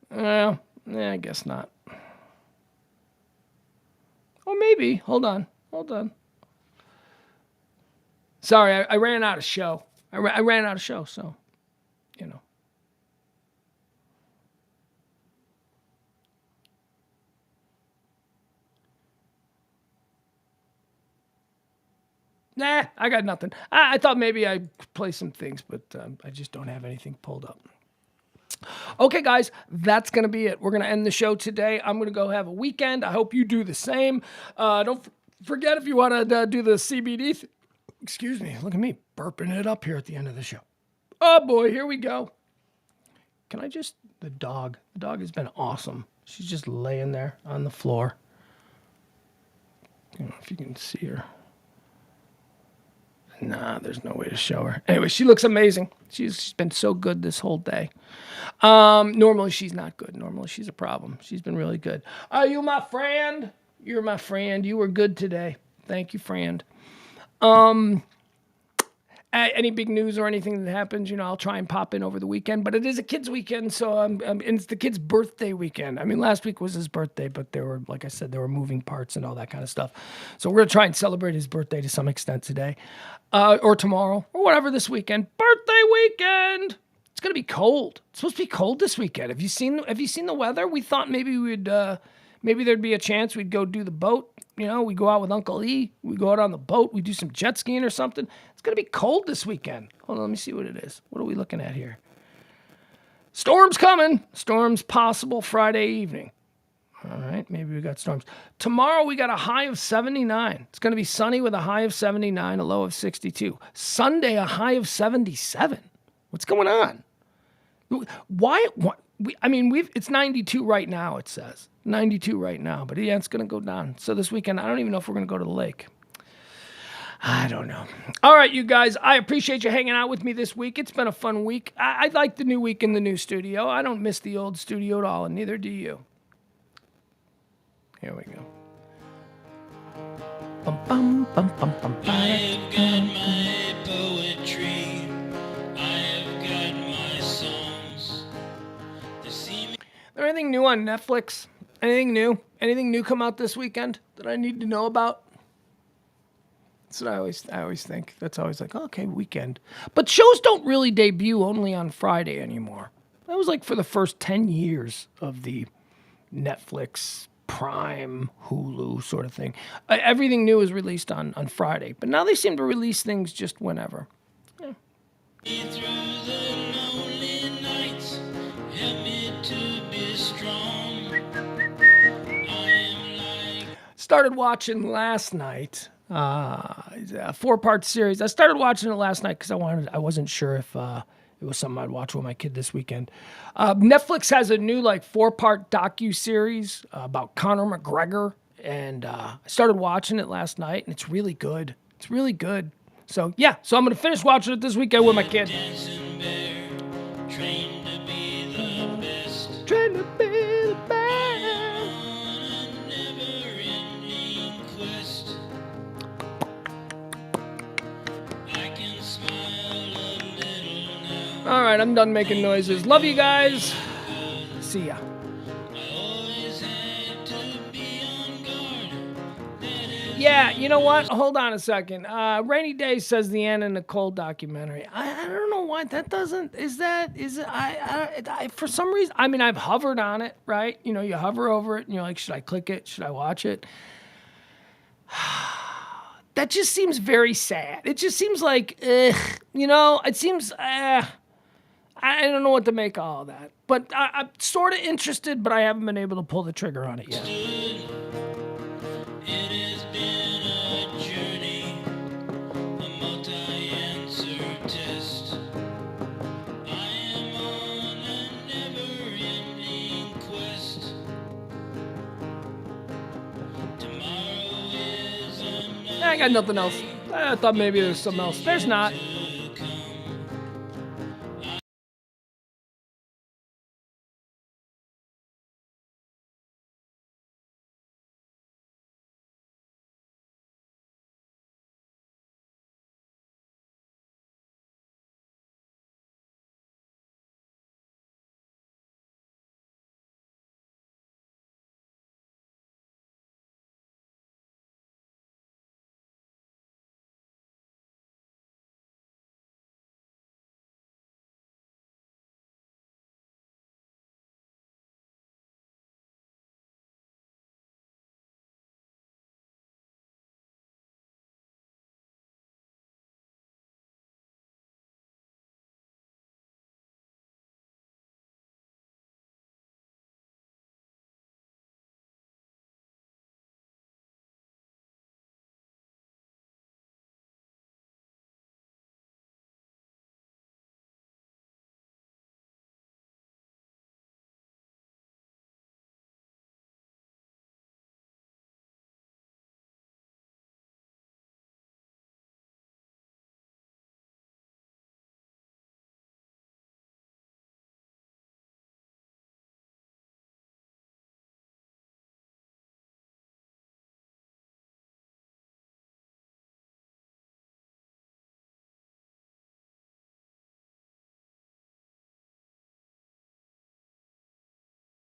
Well, I guess not. Or maybe. Hold on. Sorry, I ran out of show. I ran out of show, so, Nah, I got nothing. I thought maybe I'd play some things, but I just don't have anything pulled up. Okay, guys, that's going to be it. We're going to end the show today. I'm going to go have a weekend. I hope you do the same. Don't forget if you want to do the CBD. Excuse me. Look at me burping it up here at the end of the show. Oh, boy, here we go. Can I just... The dog has been awesome. She's just laying there on the floor. I don't know if you can see her. Nah, there's no way to show her. Anyway, she looks amazing. She's been so good this whole day. Normally, she's not good. Normally, she's a problem. She's been really good. Are you my friend? You're my friend. You were good today. Thank you, friend. Any big news or anything that happens, I'll try and pop in over the weekend. But it is a kid's weekend, so and it's the kid's birthday weekend. I mean, last week was his birthday, but like I said, there were moving parts and all that kind of stuff. So we're going to try and celebrate his birthday to some extent today, or tomorrow, or whatever this weekend. Birthday weekend! It's going to be cold. It's supposed to be cold this weekend. Have you seen the weather? We thought maybe maybe there'd be a chance we'd go do the boat. We go out with Uncle E. We go out on the boat. We do some jet skiing or something. It's going to be cold this weekend. Hold on, let me see what it is. What are we looking at here? Storm's coming. Storm's possible Friday evening. All right, maybe we got storms. Tomorrow we got a high of 79. It's going to be sunny with a high of 79, a low of 62. Sunday, a high of 77. What's going on? Why? It's 92 right now, it says. 92 right now, but yeah, it's going to go down. So this weekend, I don't even know if we're going to go to the lake. I don't know. All right, you guys, I appreciate you hanging out with me this week. It's been a fun week. I like the new week in the new studio. I don't miss the old studio at all, and neither do you. Here we go. Bum, bum, bum, bum, bum, bum. I've got my poetry. I've got my songs. Anything new on Netflix? Anything new? Anything new come out this weekend that I need to know about? That's what I always think. That's always like, okay, weekend. But shows don't really debut only on Friday anymore. That was like for the first 10 years of the Netflix, Prime, Hulu sort of thing. Everything new is released on Friday. But now they seem to release things just whenever. Yeah. Through the lonely nights, help me to be strong. Started watching last night. A 4-part series. I started watching it last night because I wasn't sure if it was something I'd watch with my kid this weekend. Netflix has a new 4-part docu-series about Conor McGregor, and I started watching it last night, and it's really good. It's really good. So yeah, I'm going to finish watching it this weekend with my kid. Dancing bear, trained to be the best. Trained to be the best. All right, I'm done making noises. Love you guys. See ya. Yeah, you know what? Hold on a second. Rainy Day says the Anna Nicole documentary. I don't know why that doesn't. Is it? I for some reason. I mean, I've hovered on it, right? You hover over it, and you're like, should I click it? Should I watch it? That just seems very sad. It just seems like, it seems. I don't know what to make of all that. But I'm sort of interested, but I haven't been able to pull the trigger on it yet. It has been a journey, a multi-answer test. I am on a never-ending quest. Tomorrow is another I got nothing else. I thought maybe there was something else. There's not.